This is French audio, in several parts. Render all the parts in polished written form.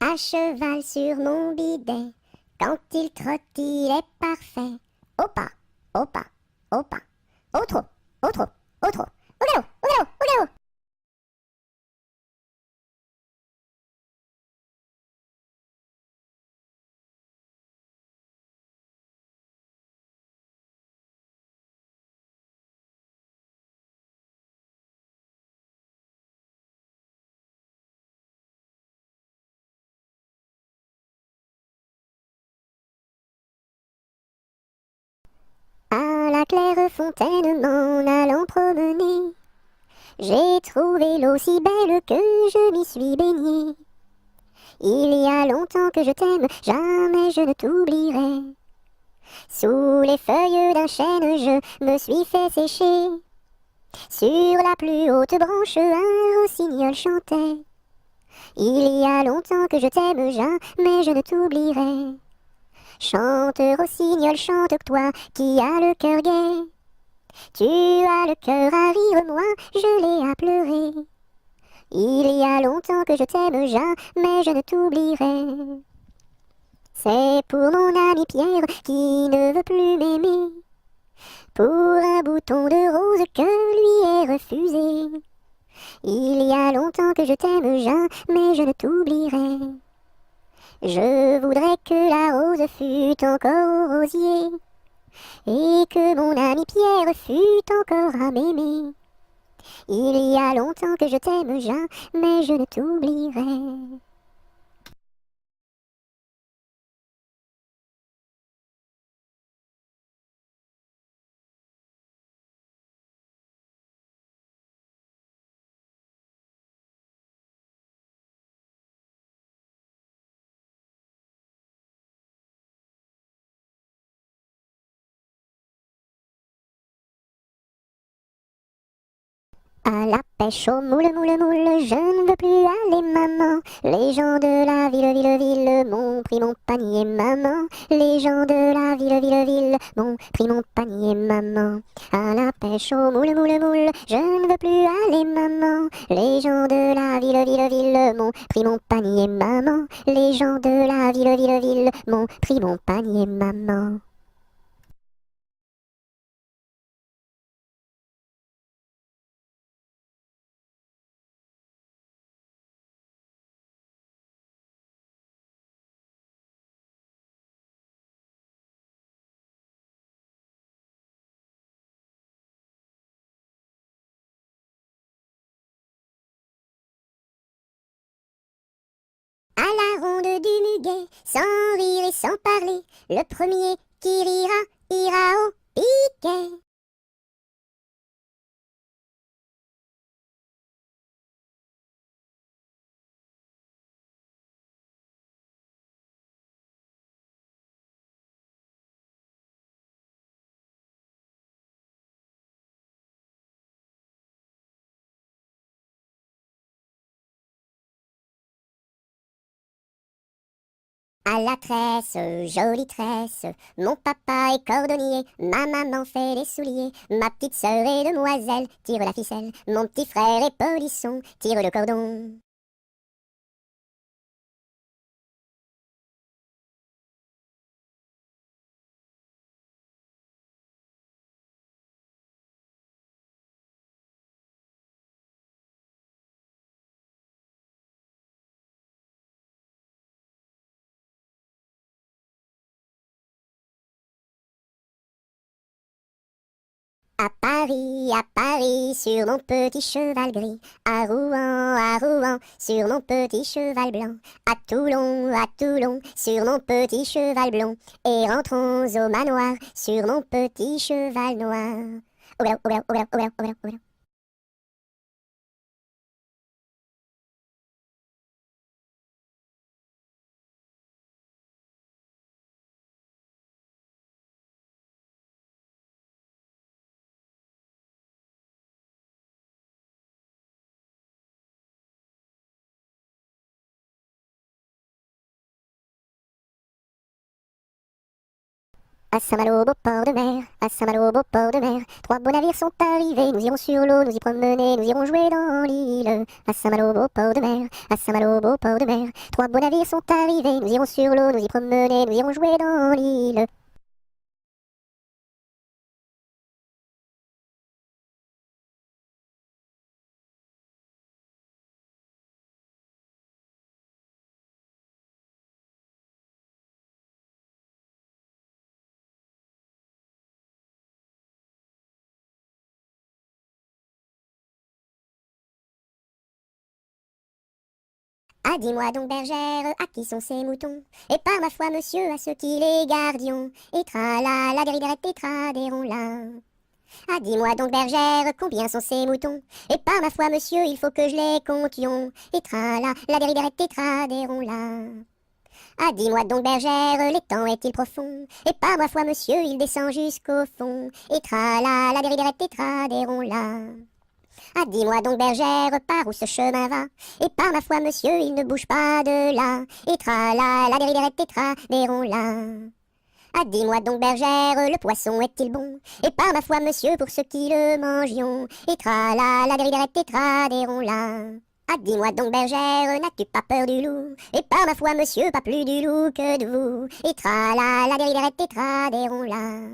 À cheval sur mon bidet, quand il trotte, il est parfait. Au pas, au pas, au pas, au trot, au trot, au trot, au galop, au galop, au galop. À la claire fontaine m'en allant promener, j'ai trouvé l'eau si belle que je m'y suis baignée. Il y a longtemps que je t'aime, jamais je ne t'oublierai. Sous les feuilles d'un chêne, je me suis fait sécher. Sur la plus haute branche, un rossignol chantait. Il y a longtemps que je t'aime, jamais je ne t'oublierai. Chante, rossignol, chante, toi qui as le cœur gai. Tu as le cœur à rire, moi je l'ai à pleurer. Il y a longtemps que je t'aime, jamais je ne t'oublierai. C'est pour mon ami Pierre qui ne veut plus m'aimer. Pour un bouton de rose que lui est refusé. Il y a longtemps que je t'aime, jamais je ne t'oublierai. Je voudrais que la rose fût encore au rosier, et que mon ami Pierre fût encore à m'aimer. Il y a longtemps que je t'aime, jamais je ne t'oublierai. À la pêche au moule, moule, moule, je ne veux plus aller, maman. Les gens de la ville, ville, ville m'ont pris mon panier, maman. Les gens de la ville, ville, ville m'ont pris mon panier, maman. À la pêche au moule, moule, moule, je ne veux plus aller, maman. Les gens de la ville, ville, ville m'ont pris mon panier, maman. Les gens de la ville, ville, ville m'ont pris mon panier, maman. À la ronde du muguet, sans rire et sans parler, le premier qui rira, ira au piquet. À la tresse, jolie tresse, mon papa est cordonnier, ma maman fait les souliers, ma petite sœur est demoiselle, tire la ficelle, mon petit frère est polisson, tire le cordon. À Paris, sur mon petit cheval gris, à Rouen, sur mon petit cheval blanc, à Toulon, sur mon petit cheval blond, et rentrons au manoir, sur mon petit cheval noir. Au galop, au galop, au galop, au galop, au galop, au galop. À Saint-Malo, au beau port de mer, à Saint-Malo, au beau port de mer, trois beaux navires sont arrivés, nous irons sur l'eau, nous y promener, nous irons jouer dans l'île. À Saint-Malo, au beau port de mer, à Saint-Malo, au beau port de mer, trois beaux navires sont arrivés, nous irons sur l'eau, nous y promener, nous irons jouer dans l'île. Ah, dis-moi donc, bergère, à qui sont ces moutons? Et par ma foi, monsieur, à ceux qui les gardions. Et tra-la, la dériderette et tradéron-la. Ah, dis-moi donc, bergère, combien sont ces moutons? Et par ma foi, monsieur, il faut que je les comptions. Et tra-la, la dériderette et tradéron-la. Ah, dis-moi donc, bergère, l'étang est-il profond? Et par ma foi, monsieur, il descend jusqu'au fond. Et tra-la, la dériderette et tradéron-la. Ah, dis-moi donc, bergère, par où ce chemin va? Et par ma foi, monsieur, il ne bouge pas de là. Et tra-la, la dériderette et tradéron-la. Ah, dis-moi donc, bergère, le poisson est-il bon? Et par ma foi, monsieur, pour ceux qui le mangions. Et tra-la, la dériderette et tradéron-la. Ah, dis-moi donc, bergère, n'as-tu pas peur du loup? Et par ma foi, monsieur, pas plus du loup que de vous. Et tra-la, la dériderette et tradéron-la.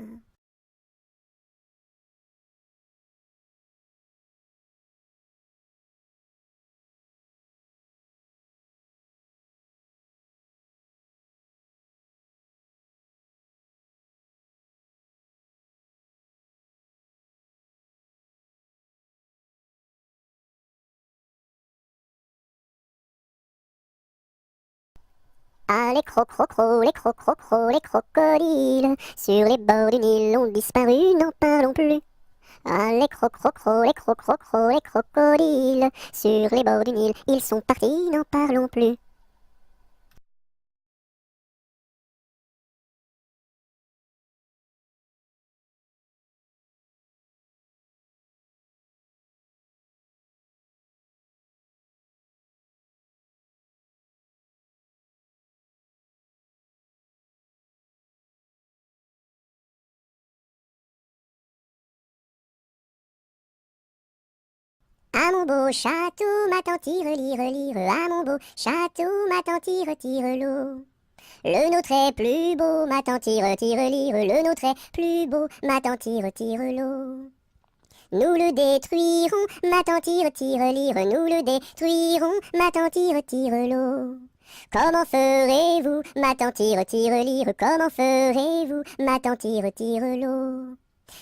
Ah, les crocrocros, les crocrocros, les crocodiles, sur les bords du Nil ont disparu, n'en parlons plus. Ah, les crocrocros, les crocrocros, les crocodiles, sur les bords du Nil, ils sont partis, n'en parlons plus. À mon beau château, ma tante tire, lire, lire, à mon beau château, ma tante tire, tire l'eau. Le nôtre est plus beau, ma tante tire, tire, lire, le nôtre est plus beau, ma tante tire, tire l'eau. Nous le détruirons, ma tante tire, tire, lire, nous le détruirons, ma tante tire, tire l'eau. Comment ferez-vous, ma tante tire, tire, lire, comment ferez-vous, ma tante tire, tire l'eau.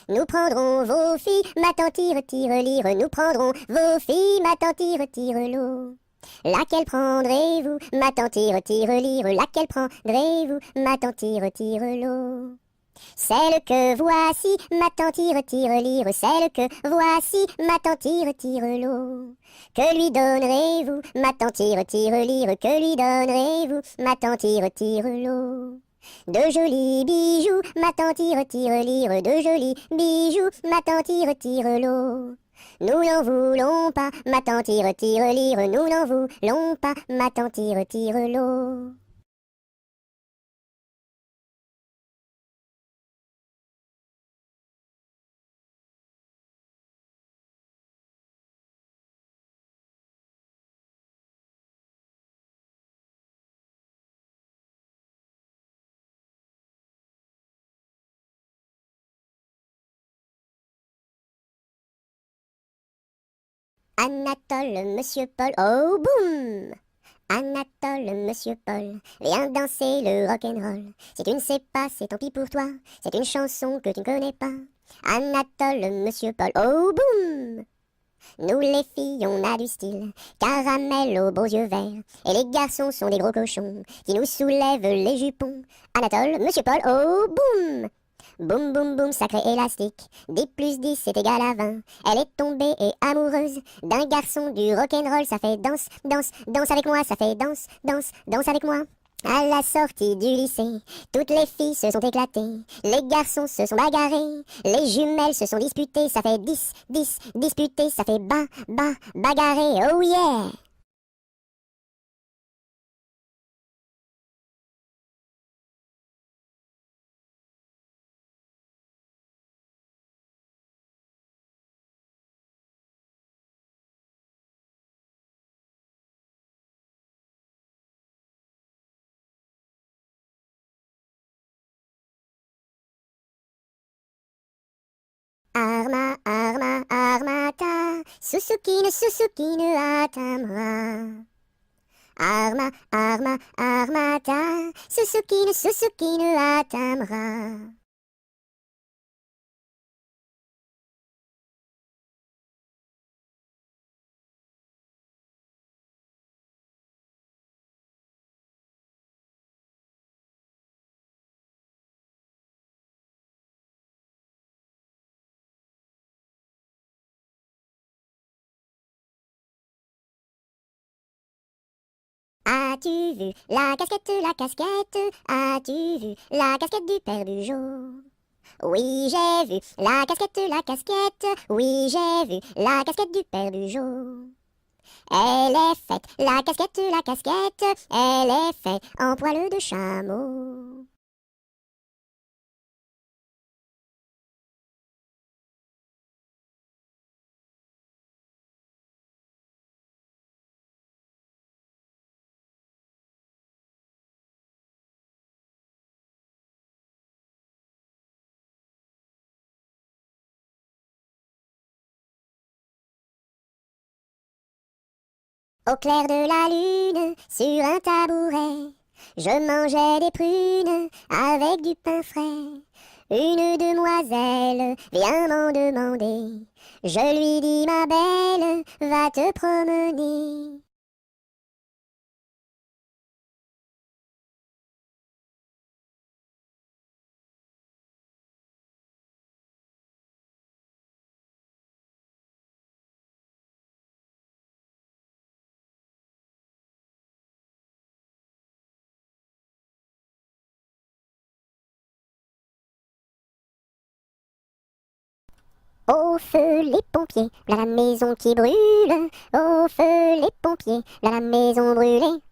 Nous prendrons vos filles, ma tante tire, tire, lire, nous prendrons vos filles, ma tante tire, tire l'eau. Laquelle prendrez-vous, ma tante tire, tire, lire, laquelle prendrez-vous, ma tante tire, tire l'eau. Celle que voici, ma tante tire, tire, lire, celle que voici, ma tante tire, tire l'eau. Que lui donnerez-vous, ma tante tire, tire, lire, que lui donnerez-vous, ma tante tire, tire l'eau. De jolis bijoux, ma tante tire, tire, lire, de jolis bijoux, ma tante tire, tire l'eau. Nous n'en voulons pas, ma tante tire, tire, lire, nous n'en voulons pas, ma tante tire, tire l'eau. Anatole, monsieur Paul, oh boum! Anatole, monsieur Paul, viens danser le rock'n'roll. Si tu ne sais pas, c'est tant pis pour toi, c'est une chanson que tu ne connais pas. Anatole, monsieur Paul, oh boum! Nous les filles, on a du style, caramel aux beaux yeux verts. Et les garçons sont des gros cochons qui nous soulèvent les jupons. Anatole, monsieur Paul, oh boum! Boum boum boum, sacré élastique, 10 plus 10 c'est égal à 20. Elle est tombée et amoureuse d'un garçon du rock'n'roll, ça fait danse, danse, danse avec moi, ça fait danse, danse, danse avec moi. À la sortie du lycée, toutes les filles se sont éclatées, les garçons se sont bagarrés, les jumelles se sont disputées, ça fait 10, 10, disputé, ça fait bagarré, oh yeah! Susukine à ta main. Arma, arma, armata, Susukine à ta main. As-tu vu la casquette, la casquette? As-tu vu la casquette du père Bugeaud? Oui, j'ai vu la casquette, la casquette. Oui, j'ai vu la casquette du père Bugeaud. Elle est faite, la casquette, elle est faite en poil de chameau. Au clair de la lune, sur un tabouret, je mangeais des prunes avec du pain frais. Une demoiselle vient m'en demander. Je lui dis, ma belle, va te promener. Au feu les pompiers, là la maison qui brûle. Au feu les pompiers, là la maison brûlée.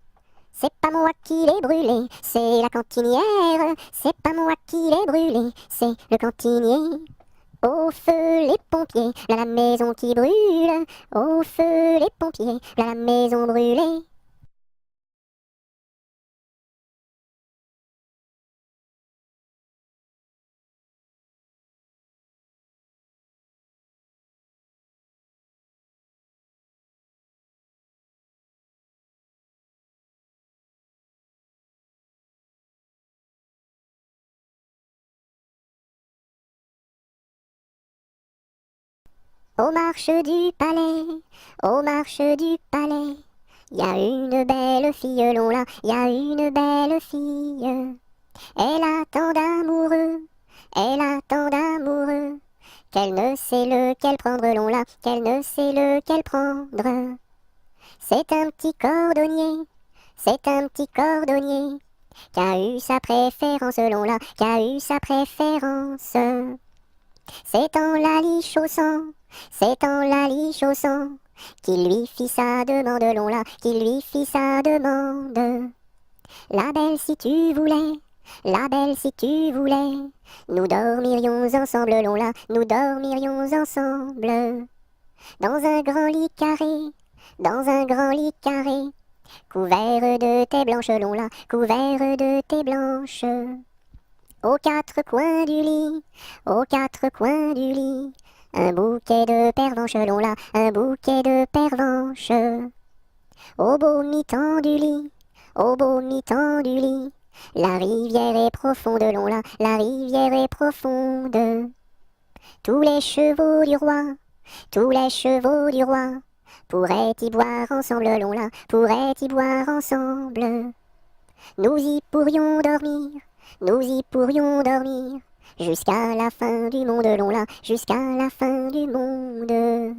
C'est pas moi qui l'ai brûlée, c'est la cantinière. C'est pas moi qui l'ai brûlée, c'est le cantinier. Au feu les pompiers, là la maison qui brûle. Au feu les pompiers, là la maison brûlée. Aux marches du palais, aux marches du palais, y a une belle fille, long là, y a une belle fille. Elle a tant d'amoureux, elle a tant d'amoureux, qu'elle ne sait lequel prendre, long là, qu'elle ne sait lequel prendre. C'est un petit cordonnier, c'est un petit cordonnier, qui a eu sa préférence, long là, qui a eu sa préférence. C'est en la lichaussant, c'est en la lichaussant, qu'il lui fit sa demande, long là, qu'il lui fit sa demande. La belle si tu voulais, la belle si tu voulais, nous dormirions ensemble, long là, nous dormirions ensemble. Dans un grand lit carré, dans un grand lit carré, couvert de tais blanches, long là, couvert de tais blanches. Aux quatre coins du lit, aux quatre coins du lit, un bouquet de pervenches, long là, un bouquet de pervenches. Au beau mi-temps du lit, au beau mi-temps du lit, la rivière est profonde, long là, la rivière est profonde. Tous les chevaux du roi, tous les chevaux du roi, pourraient y boire ensemble, long là, pourraient y boire ensemble. Nous y pourrions dormir, nous y pourrions dormir, jusqu'à la fin du monde, long là, jusqu'à la fin du monde.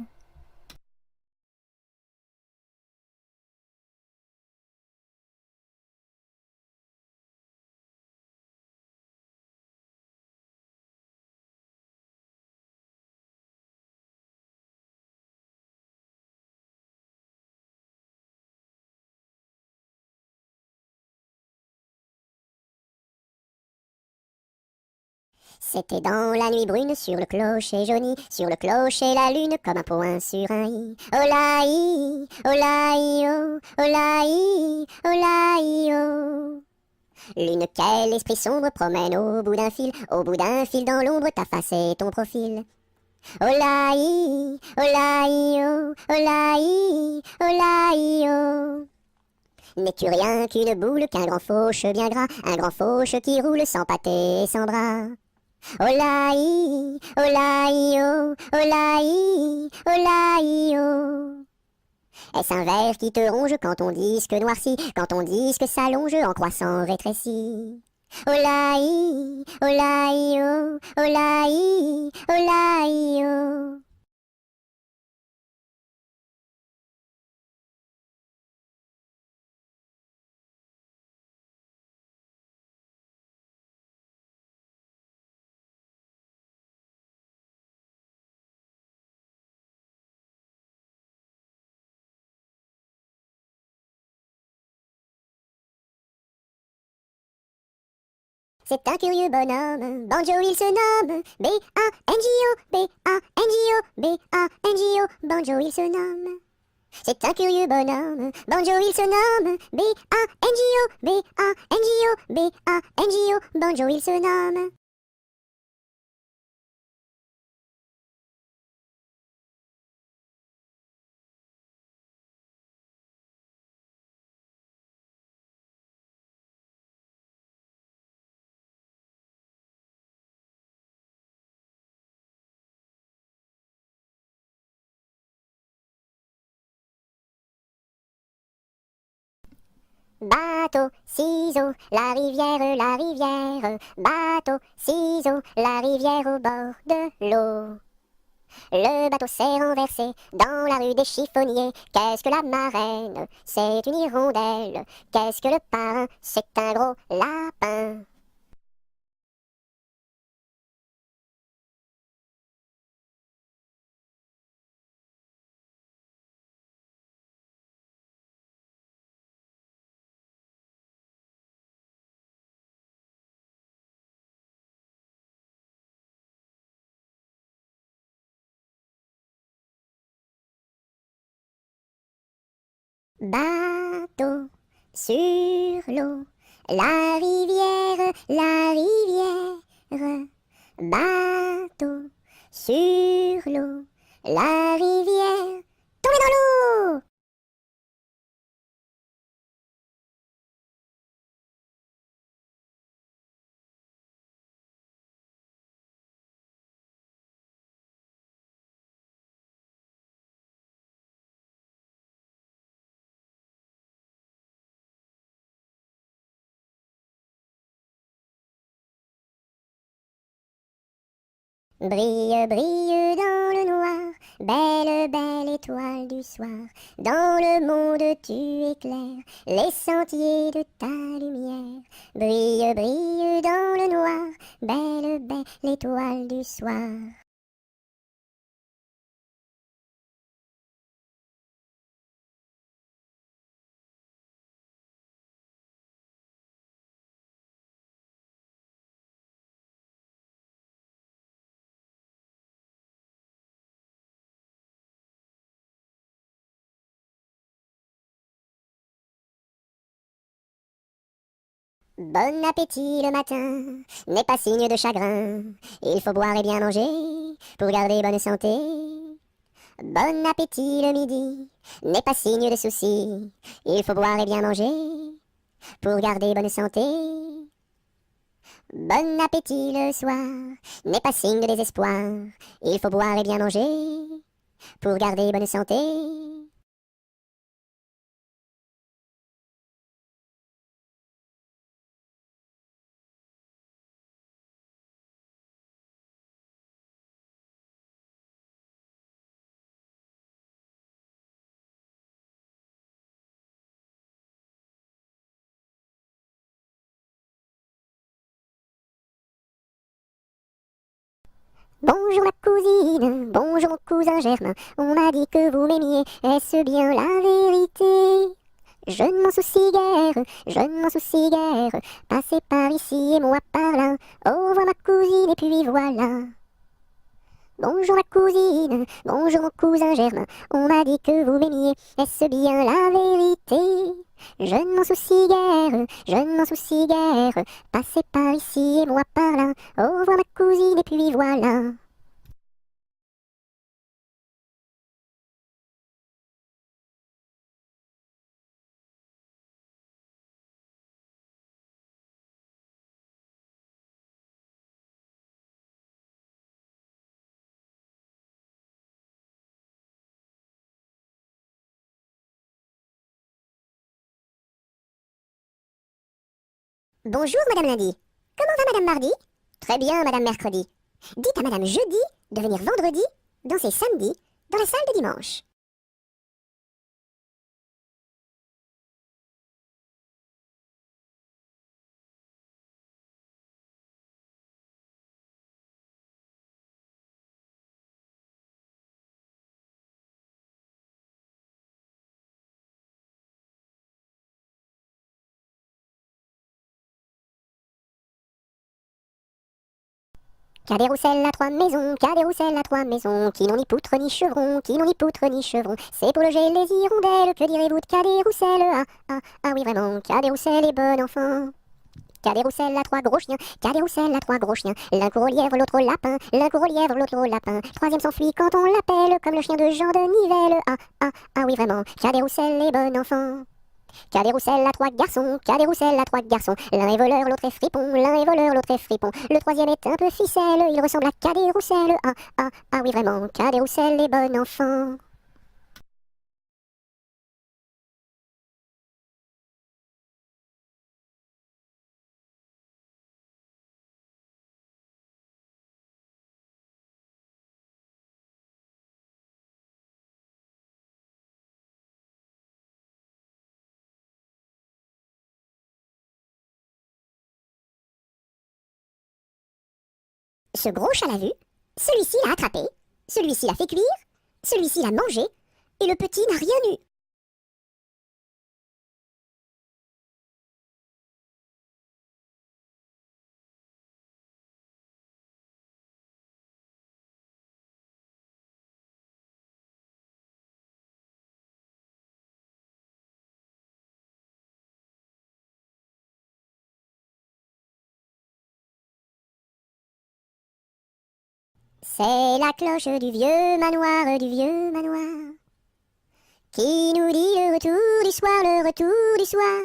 C'était dans la nuit brune, sur le clocher jauni, sur le clocher la lune, comme un point sur un i. Olaï, olaï, oh, olaï, olaï, oh. Lune, quel esprit sombre promène au bout d'un fil dans l'ombre ta face et ton profil. Olaï, olaï, olaï, olaï. N'es-tu rien qu'une boule, qu'un grand fauche bien gras, un grand fauche qui roule sans pâté et sans bras? Olaï, olaï, olaï, olaï. Est-ce un ver qui te ronge quand ton disque noircit, quand ton disque s'allonge en croissant rétréci? Olaï, olaï, olaï, olaï. C'est un curieux bonhomme, Banjo il se nomme, B-A-N-J-O, B-A-N-J-O, B-A-N-J-O, Banjo il se nomme. C'est un curieux bonhomme, Banjo il se nomme, B-A-N-J-O, B-A-N-J-O, B-A-N-J-O, Banjo il se nomme. Bateau, ciseaux, la rivière, la rivière. Bateau, ciseaux, la rivière au bord de l'eau. Le bateau s'est renversé dans la rue des chiffonniers. Qu'est-ce que la marraine? C'est une hirondelle. Qu'est-ce que le parrain? C'est un gros lapin. Bateau sur l'eau, la rivière, la rivière. Bateau sur l'eau, la rivière. Tombez dans l'eau! Brille, brille dans le noir, belle, belle étoile du soir. Dans le monde tu éclaires les sentiers de ta lumière. Brille, brille dans le noir, belle, belle étoile du soir. Bon appétit le matin n'est pas signe de chagrin. Il faut boire et bien manger pour garder bonne santé. Bon appétit le midi n'est pas signe de soucis. Il faut boire et bien manger pour garder bonne santé. Bon appétit le soir n'est pas signe de désespoir. Il faut boire et bien manger pour garder bonne santé. Bonjour ma cousine, bonjour mon cousin Germain. On m'a dit que vous m'aimiez, est-ce bien la vérité? Je ne m'en soucie guère, je ne m'en soucie guère. Passez par ici et moi par là. Au revoir ma cousine et puis voilà. Bonjour ma cousine, bonjour mon cousin Germain. On m'a dit que vous m'aimiez, est-ce bien la vérité? Je ne m'en soucie guère, je ne m'en soucie guère. Passez par ici et moi par là. Au revoir ma cousine et puis voilà. Bonjour, Madame Lundi. Comment va Madame Mardi? Très bien, Madame Mercredi. Dites à Madame Jeudi de venir vendredi, danser samedi, dans la salle de dimanche. Cadet Roussel a trois maisons, Cadet Roussel a trois maisons, qui n'ont ni poutre ni chevron, qui n'ont ni poutre ni chevron. C'est pour loger les hirondelles, que direz-vous de Cadet Roussel? Ah oui vraiment, Cadet Roussel est bon enfant. Cadet Roussel a trois gros chiens, Cadet Roussel a trois gros chiens. L'un court au lièvre, l'autre au lapin, l'un court au lièvre, l'autre au lapin. Troisième s'enfuit quand on l'appelle, comme le chien de Jean de Nivelle. Ah oui vraiment, Cadet Roussel est bon enfant. Cadet Roussel a trois garçons, Cadet Roussel a trois garçons. L'un est voleur, l'autre est fripon, l'un est voleur, l'autre est fripon. Le troisième est un peu ficelle, il ressemble à Cadet Roussel. Ah oui vraiment, Cadet Roussel est bon enfant. Ce gros chat l'a vu, celui-ci l'a attrapé, celui-ci l'a fait cuire, celui-ci l'a mangé, et le petit n'a rien eu. C'est la cloche du vieux manoir, qui nous dit le retour du soir, le retour du soir.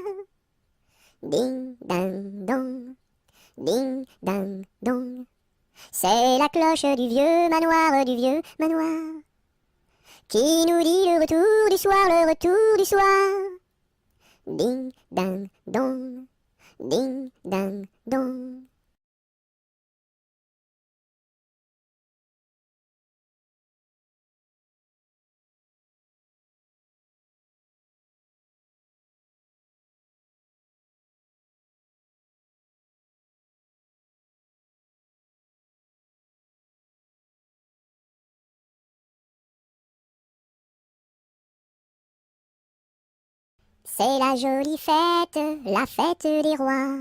Ding, ding, dong, ding, ding, dong. C'est la cloche du vieux manoir, qui nous dit le retour du soir, le retour du soir. Ding, ding, dong, ding, ding, dong. C'est la jolie fête, la fête des rois.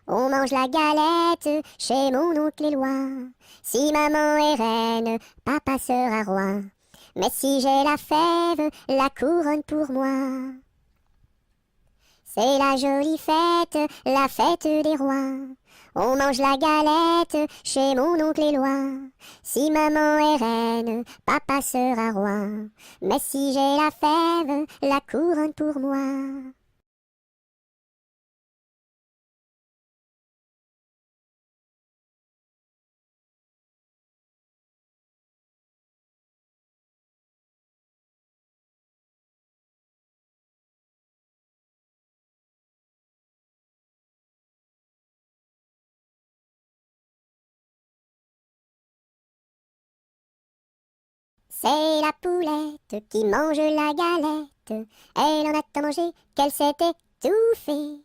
On mange la galette chez mon oncle Éloi. Si maman est reine, papa sera roi. Mais si j'ai la fève, la couronne pour moi. C'est la jolie fête, la fête des rois. On mange la galette chez mon oncle Éloi. Si maman est reine, papa sera roi. Mais si j'ai la fève, la couronne pour moi. C'est la poulette qui mange la galette. Elle en a tant mangé qu'elle s'est étouffée.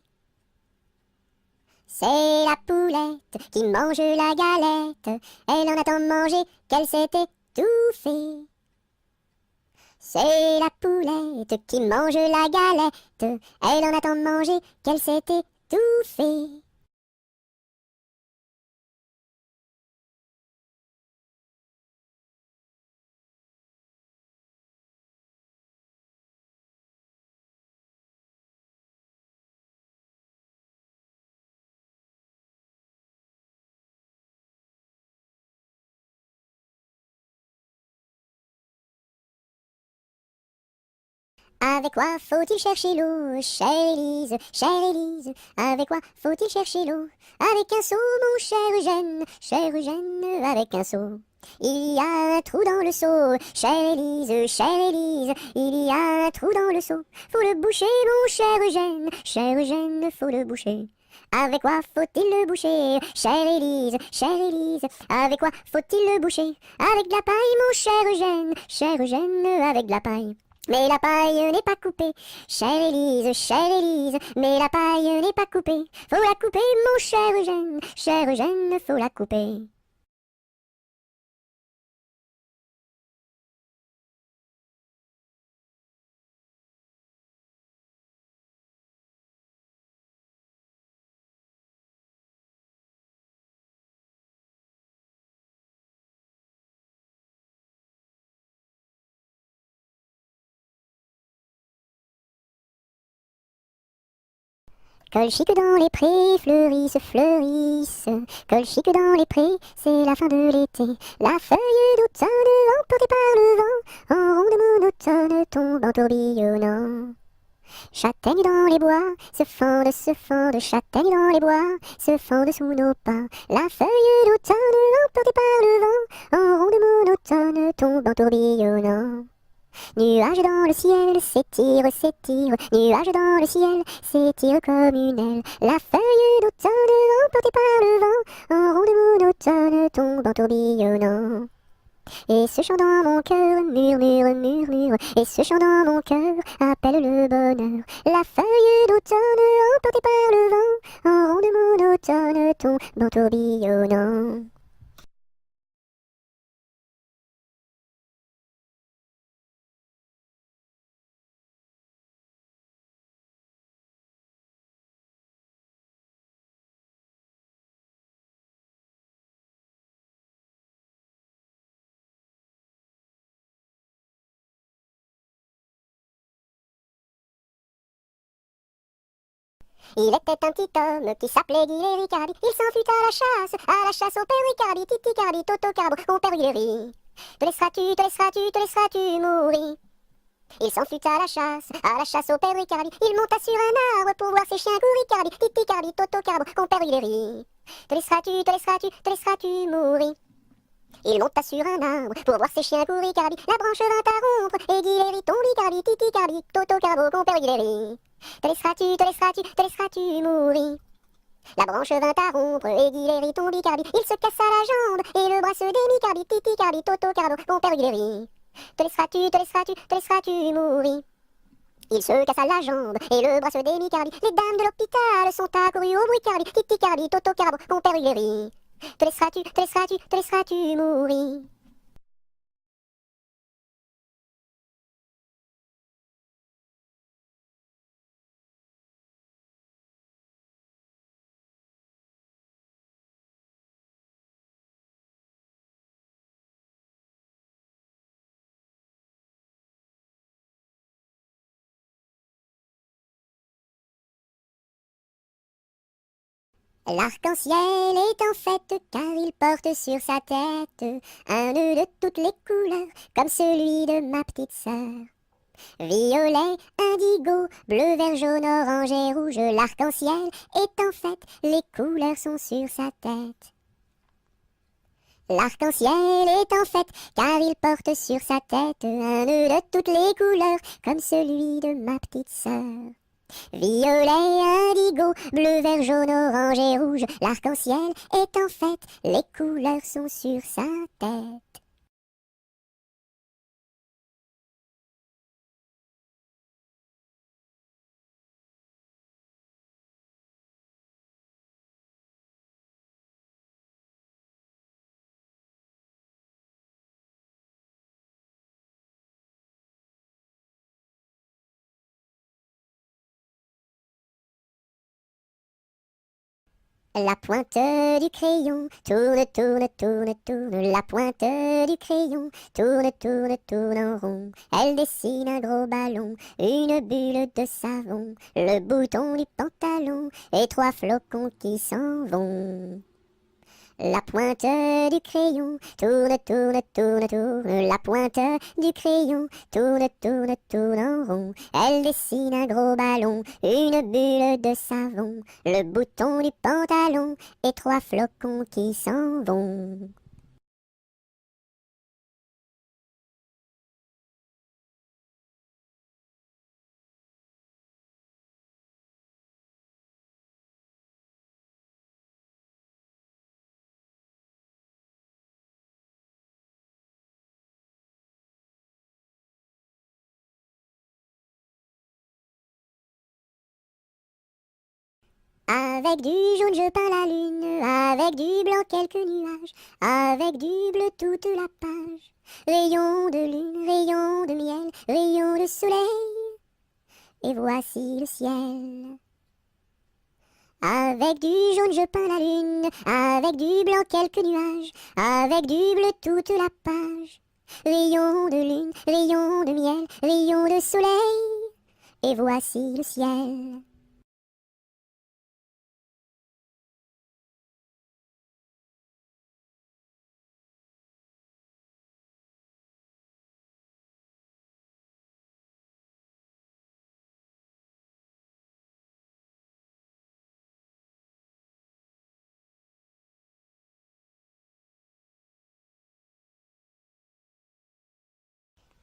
C'est la poulette qui mange la galette. Elle en a tant mangé qu'elle s'est étouffée. C'est la poulette qui mange la galette. Elle en a tant mangé qu'elle s'est étouffée. Avec quoi faut-il chercher l'eau, chère Élise, chère Élise? Avec quoi faut-il chercher l'eau? Avec un seau, mon cher Eugène, avec un seau. Il y a un trou dans le seau, chère Élise, il y a un trou dans le seau. Faut le boucher, mon cher Eugène, faut le boucher. Avec quoi faut-il le boucher? Chère Élise, avec quoi faut-il le boucher? Avec de la paille, mon cher Eugène, avec de la paille. Mais la paille n'est pas coupée, chère Élise, mais la paille n'est pas coupée. Faut la couper, mon cher Eugène, faut la couper. Colchique dans les prés, fleurissent. Colchique dans les prés, c'est la fin de l'été. La feuille d'automne, emportée par le vent, en ronde monotone tombe en tourbillonnant. Châtaignes dans les bois, se fendent, châtaignes dans les bois, se fendent sous nos pas. La feuille d'automne, emportée par le vent, en ronde monotone tombe en tourbillonnant. Nuages dans le ciel, s'étire, nuages dans le ciel, s'étire comme une aile. La feuille d'automne, emportée par le vent, en ronde monotone, tombe en tourbillonnant. Et ce chant dans mon cœur murmure, et ce chant dans mon cœur appelle le bonheur. La feuille d'automne, emportée par le vent, en ronde monotone, tombe en tourbillonnant. Il était un petit homme qui s'appelait Guy Ricardi. Il s'en fut à la chasse au père Ricardi, Titi Cardi, Toto Carbo, mon père Guilleri. Te laisseras-tu mourir? Il s'en fut à la chasse au père Ricardi. Il monta sur un arbre pour voir ses chiens courir, Ricardi, Titi Cardi, Toto Carbo, mon père Guilleri. Te laisseras-tu mourir? Il monta sur un arbre pour voir ses chiens courir, Ricardi. La branche vint à rompre et Guilleri tombe, Ricardi, Titi Cardi, Toto Carbo, mon père Guilleri. Te laisseras-tu mourir? La branche vint à rompre et Guilleri tombe, Ricardi. Il se cassa la jambe et le bras se démit, Cardi, Titi Cardi, Toto Carbo, mon père Guilleri. Te laisseras-tu mourir? Il se cassa la jambe et le bras se démit, Cardi. Les dames de l'hôpital sont accourues au bruit, Cardi, Titi Cardi, Toto Carbo, mon père Guilleri. Te laisseras-tu mourir? L'arc-en-ciel est en fête car il porte sur sa tête un nœud de toutes les couleurs comme celui de ma petite sœur. Violet, indigo, bleu, vert, jaune, orange et rouge, l'arc-en-ciel est en fête, les couleurs sont sur sa tête. L'arc-en-ciel est en fête car il porte sur sa tête un nœud de toutes les couleurs comme celui de ma petite sœur. Violet, indigo, bleu, vert, jaune, orange et rouge, l'arc-en-ciel est en fête, les couleurs sont sur sa tête. La pointe du crayon tourne, la pointe du crayon tourne en rond. Elle dessine un gros ballon, une bulle de savon, le bouton du pantalon et trois flocons qui s'en vont. La pointe du crayon tourne, la pointe du crayon tourne en rond. Elle dessine un gros ballon, une bulle de savon, le bouton du pantalon et trois flocons qui s'en vont. Avec du jaune je peins la lune, avec du blanc quelques nuages, avec du bleu toute la page. Rayon de lune, rayon de miel, rayon de soleil, et voici le ciel. Avec du jaune je peins la lune, avec du blanc quelques nuages, avec du bleu toute la page. Rayon de lune, rayon de miel, rayon de soleil, et voici le ciel.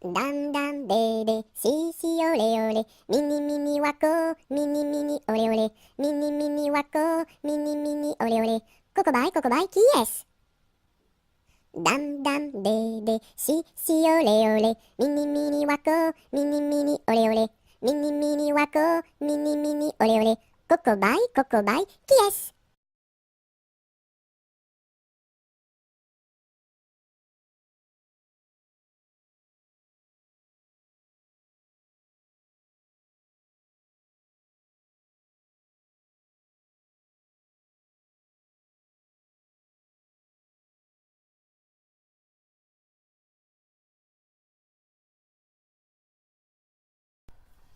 Dam dam bébé, si si olé olé, mini mini wako, mini mini olé olé, mini mini wako, mini mini olé olé. Cocobaye, qui est-ce? Dam dam bébé, si si olé olé, mini mini wako, mini mini olé olé, mini mini wako, mini mini olé olé. Cocobaye, qui est-ce?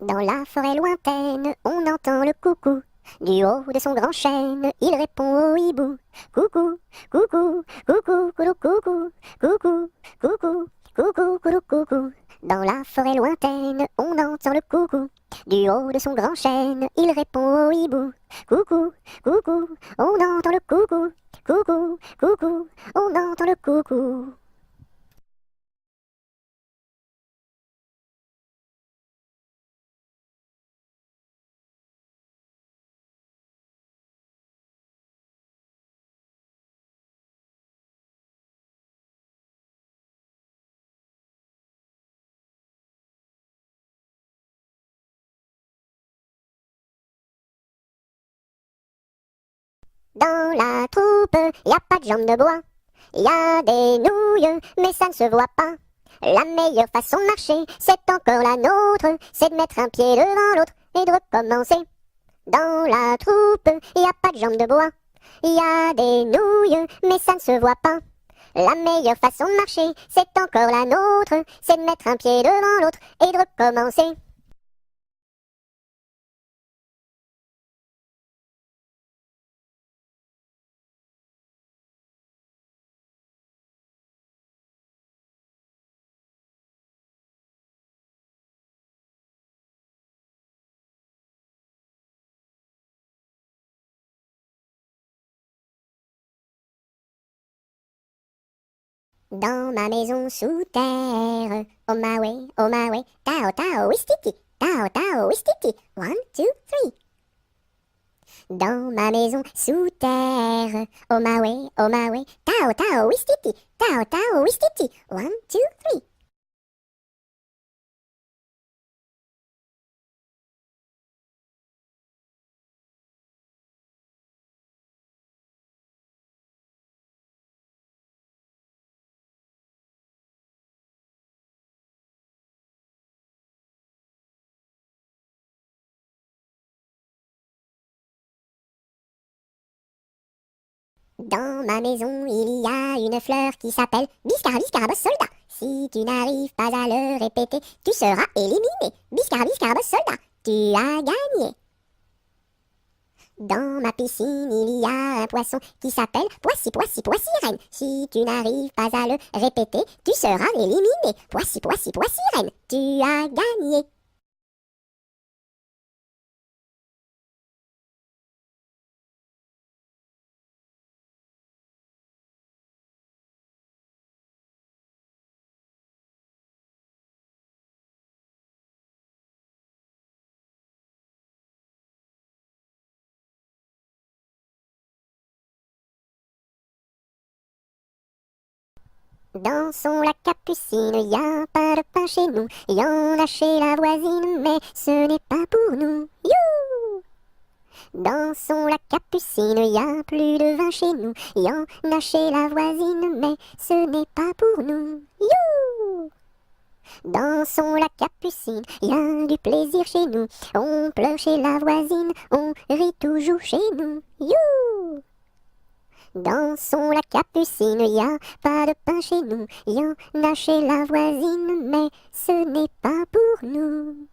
Dans la forêt lointaine, on entend le coucou. Du haut de son grand chêne, il répond au hibou. Coucou, coucou, coucou, coucou, coucou, coucou, coucou, coucou, coucou, coucou. Dans la forêt lointaine, on entend le coucou. Du haut de son grand chêne, il répond au hibou. Coucou, coucou, on entend le coucou. Coucou, coucou, on entend le coucou. Dans la troupe, y a pas de jambes de bois. Y a des nouilles, mais ça ne se voit pas. La meilleure façon de marcher, c'est encore la nôtre. C'est de mettre un pied devant l'autre et de recommencer. Dans la troupe, y a pas de jambes de bois. Y a des nouilles, mais ça ne se voit pas. La meilleure façon de marcher, c'est encore la nôtre. C'est de mettre un pied devant l'autre et de recommencer. Dans ma maison sous terre, oh my way, tao tao wistiti, tao tao wistiti, 1, 2, 3. Dans ma maison sous terre, oh my way, tao tao wistiti, 1, 2, 3. Dans ma maison, il y a une fleur qui s'appelle Biscara Biscara Boss Soldat. Si tu n'arrives pas à le répéter, tu seras éliminé. Biscara Biscara Boss Soldat, tu as gagné. Dans ma piscine, il y a un poisson qui s'appelle Poissy Reine. Si tu n'arrives pas à le répéter, tu seras éliminé. Poissy Reine, tu as gagné. Dansons la capucine, y a pas de pain chez nous, y en a chez la voisine, mais ce n'est pas pour nous. You! Dansons la capucine, y a plus de vin chez nous, y en a chez la voisine, mais ce n'est pas pour nous. You! Dansons la capucine, y a du plaisir chez nous, on pleure chez la voisine, on rit toujours chez nous. You! Dansons la capucine, y a pas de pain chez nous, y en a chez la voisine, mais ce n'est pas pour nous.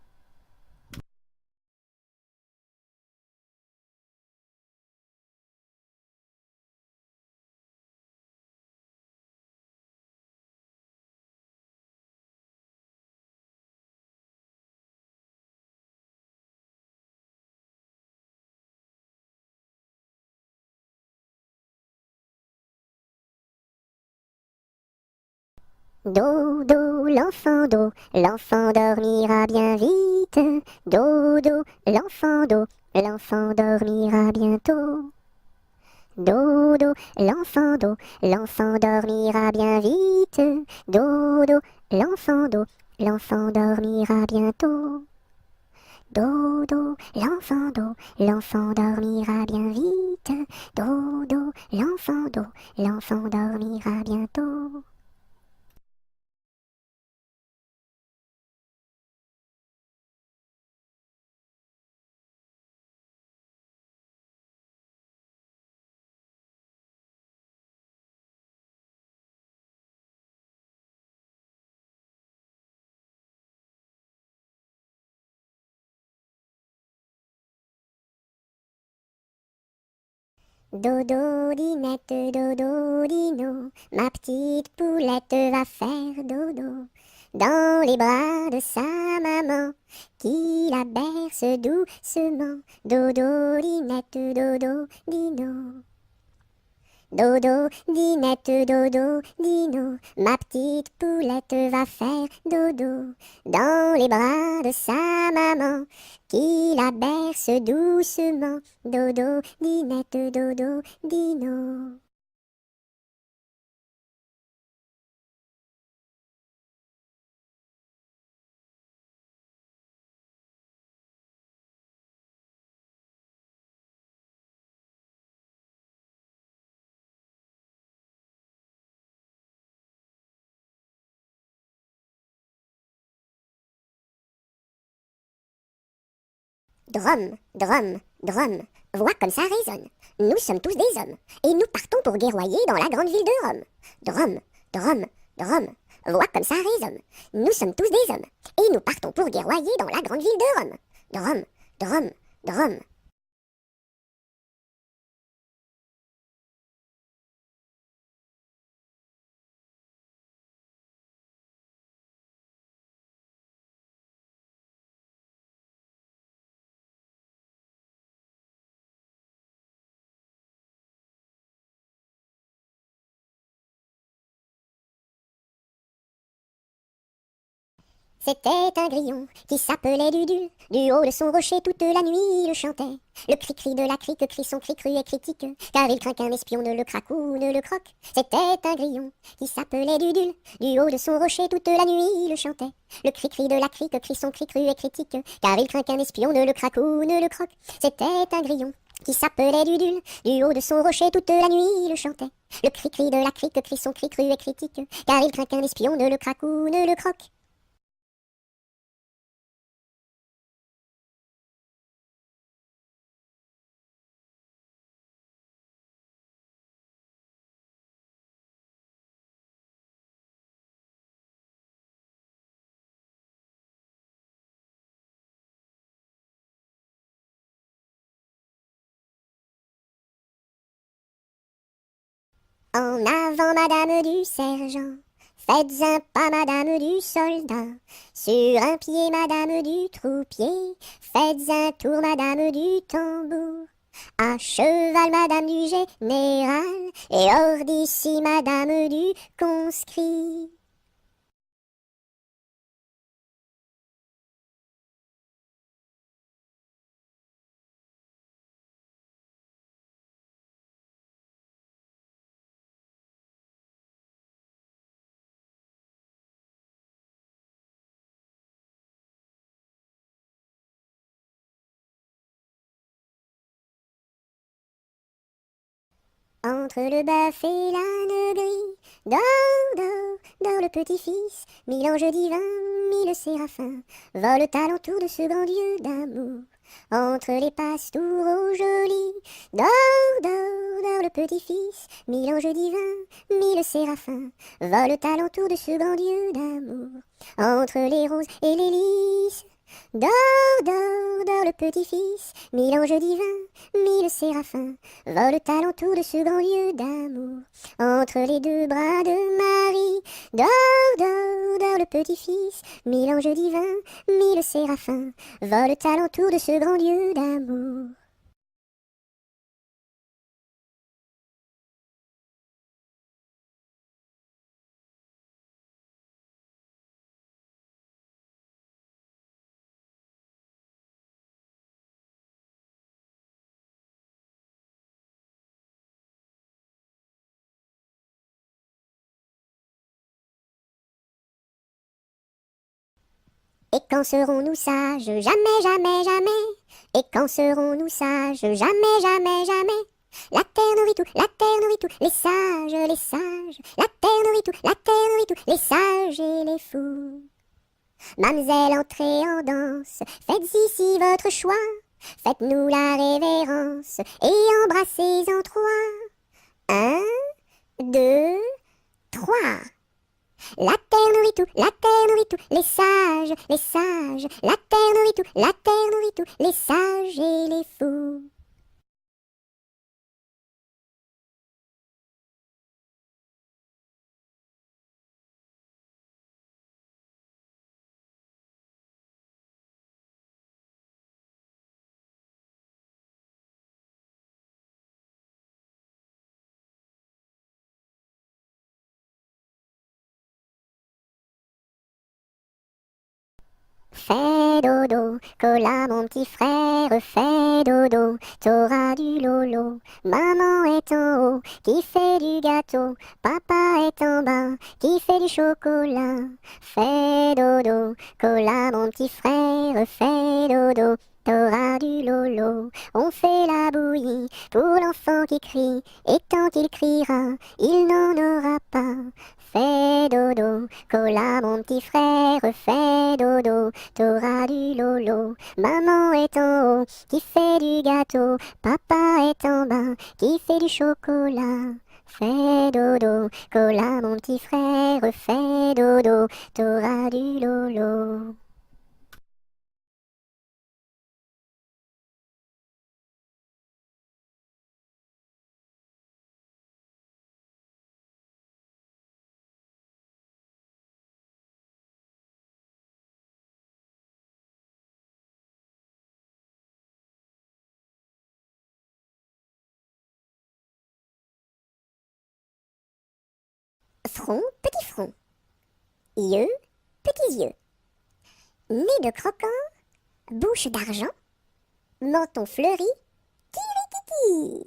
Dodo, l'enfant dormira bien vite. Dodo, l'enfant dormira bientôt. Dodo, l'enfant dormira bien vite. Dodo, l'enfant dormira bientôt. Dodo, l'enfant dormira bien vite. Dodo, l'enfant dormira bientôt. Dodo, dinette, dodo, dino, ma petite poulette va faire dodo dans les bras de sa maman qui la berce doucement. Dodo, dinette, dodo, dino. Dodo, dinette, dodo, dino, ma petite poulette va faire dodo dans les bras de sa maman qui la berce doucement. Dodo, dinette, dodo, dino. Drum, drum, drum, vois comme ça résonne. Nous sommes tous des hommes, et nous partons pour guerroyer dans la grande ville de Rome. Drum, drum, drum, vois comme ça résonne. Nous sommes tous des hommes, et nous partons pour guerroyer dans la grande ville de Rome. Drum, drum, drum. C'était un grillon qui s'appelait Dudule. Du haut de son rocher toute la nuit il chantait. Le cri-cri de la crique crie son cri cru et critique, car il craint qu'un espion ne le craque ou ne le croque. C'était un grillon qui s'appelait Dudule. Du haut de son rocher toute la nuit il chantait. Le cri-cri de la crique crie son cri cru et critique, car il craint qu'un espion ne le craque ou ne le croque. C'était un grillon qui s'appelait Dudule. Du haut de son rocher toute la nuit il chantait. Le cri-cri de la crique crie son cri cru et critique, car il craint qu'un espion ne le craque ou ne le croque. En avant, madame du sergent, faites un pas, madame du soldat, sur un pied, madame du troupier, faites un tour, madame du tambour, à cheval, madame du général, et hors d'ici, madame du conscrit. Entre le bœuf et l'âne gris, dors, dors, dors le petit-fils, mille anges divins, mille séraphins, volent alentour de ce grand Dieu d'amour. Entre les pastours au joli, dors, dors, dors le petit-fils, mille anges divins, mille séraphins, volent alentour de ce grand Dieu d'amour. Entre les roses et les lys, dors, dors, dors le petit-fils, mille anges divins, mille séraphins, volent alentour de ce grand lieu d'amour. Entre les deux bras de Marie, dors, dors, dors le petit-fils, mille anges divins, mille séraphins, volent alentour de ce grand lieu d'amour. Et quand serons-nous sages? Jamais, jamais, jamais. Et quand serons-nous sages? Jamais, jamais, jamais. La terre nourrit tout, la terre nourrit tout, les sages, les sages. La terre nourrit tout, la terre nourrit tout, les sages et les fous. Mamselle, entrez en danse, faites ici votre choix. Faites-nous la révérence et embrassez en trois. Un, deux, trois. La terre nourrit tout, la terre nourrit tout, les sages, les sages. La terre nourrit tout, la terre nourrit tout, les sages et les fous. Fais dodo, cola mon petit frère, fais dodo, t'auras du lolo. Maman est en haut, qui fait du gâteau, papa est en bas, qui fait du chocolat. Fais dodo, cola mon petit frère, fais dodo, t'auras du lolo. On fait la bouillie pour l'enfant qui crie, et tant qu'il criera, il n'en aura pas. Fais dodo, cola mon petit frère, fais dodo, t'auras du lolo. Maman est en haut, qui fait du gâteau, papa est en bas, qui fait du chocolat. Fais dodo, cola mon petit frère, fais dodo, t'auras du lolo. Front, petit front. Yeux, petits yeux. Nez de croquant, bouche d'argent, menton fleuri, tiki.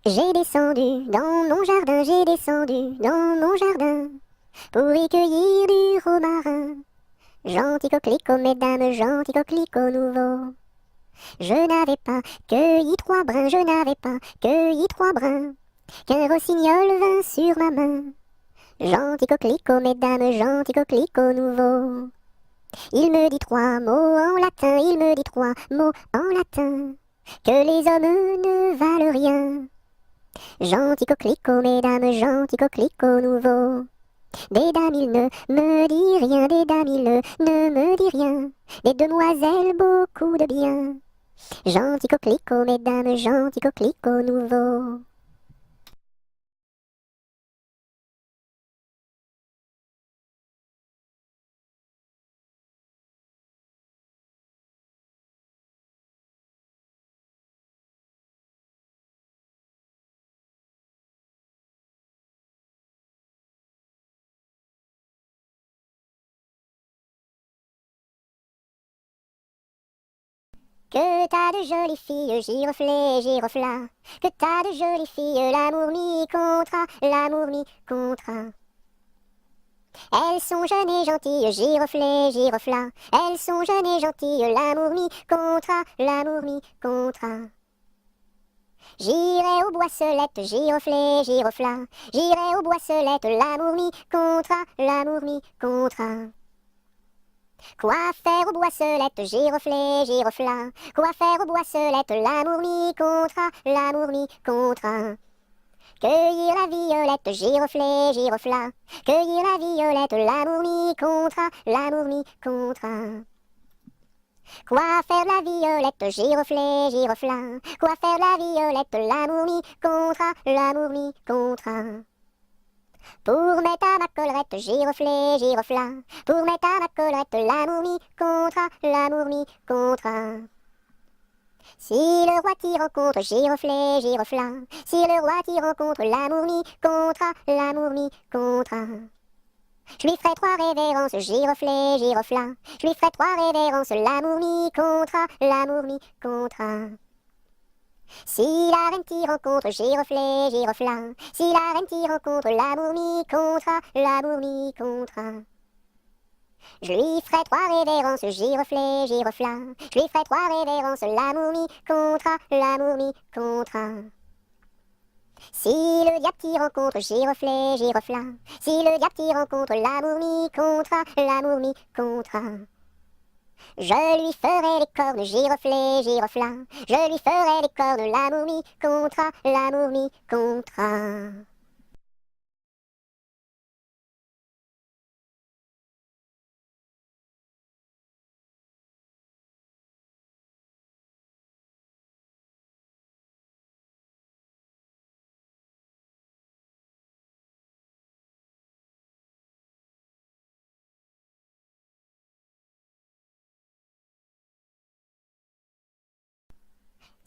J'ai descendu dans mon jardin, j'ai descendu dans mon jardin pour y cueillir du romarin. Gentil coquelicot, mesdames, gentil coquelicot nouveau. Je n'avais pas cueilli trois brins, je n'avais pas cueilli trois brins, qu'un rossignol vint sur ma main. Gentil coquelicot, mesdames, gentil coquelicot nouveau. Il me dit trois mots en latin, il me dit trois mots en latin, que les hommes ne valent rien. Gentil coquelicot, mesdames, gentil coquelicot nouveau. Des dames, il ne me dit rien, des dames, il ne me dit rien. Des demoiselles, beaucoup de bien. Gentil coquelicot, mesdames, gentil coquelicot nouveau. Que t'as de jolies filles, giroflées, girofla. Que t'as de jolies filles, l'amour mi contra, l'amour mi contra. Elles sont jeunes et gentilles, giroflées, girofla. Elles sont jeunes et gentilles, l'amour mi contra, l'amour mi contra. J'irai aux boisselettes, giroflées, girofla. J'irai aux boisselettes, l'amour mi contra, l'amour mi contra. Quoi faire aux boisselettes, giroflées, girofla. Quoi faire aux boisselettes, l'amour mi contra, l'amour mi contra. Cueillir la violette, giroflée, girofla. Cueillir la violette, l'amour mi contra, l'amour mi contra. Quoi faire la violette, giroflée, girofla. Quoi faire la violette, l'amour mi contra, l'amour mi contra. Pour mettre à ma collerette, giroflée, girofla. Pour mettre à ma collerette, l'amour mi contra, l'amour mi contra. Si le roi t'y rencontre, giroflée, girofla. Si le roi t'y rencontre, l'amour mi contra, l'amour mi contra. Je lui ferai 3 révérences, giroflée, girofla. Je lui ferai 3 révérences, l'amour mi contra, l'amour mi contra. Si la reine t'y rencontre, giroflée, girofla. Si la reine t'y rencontre, l'amour mi contra, l'amour mi contra. Je lui ferai 3 révérences, giroflée, girofla. Je lui ferai 3 révérences, l'amour mi contra, l'amour mi contra. Si le diable t'y rencontre, giroflée, girofla. Si le diable t'y rencontre, l'amour mi contra, l'amour mi contra. Je lui ferai les cornes, giroflée, girofla. Je lui ferai les cornes, l'amour mi contra, l'amour mi contra.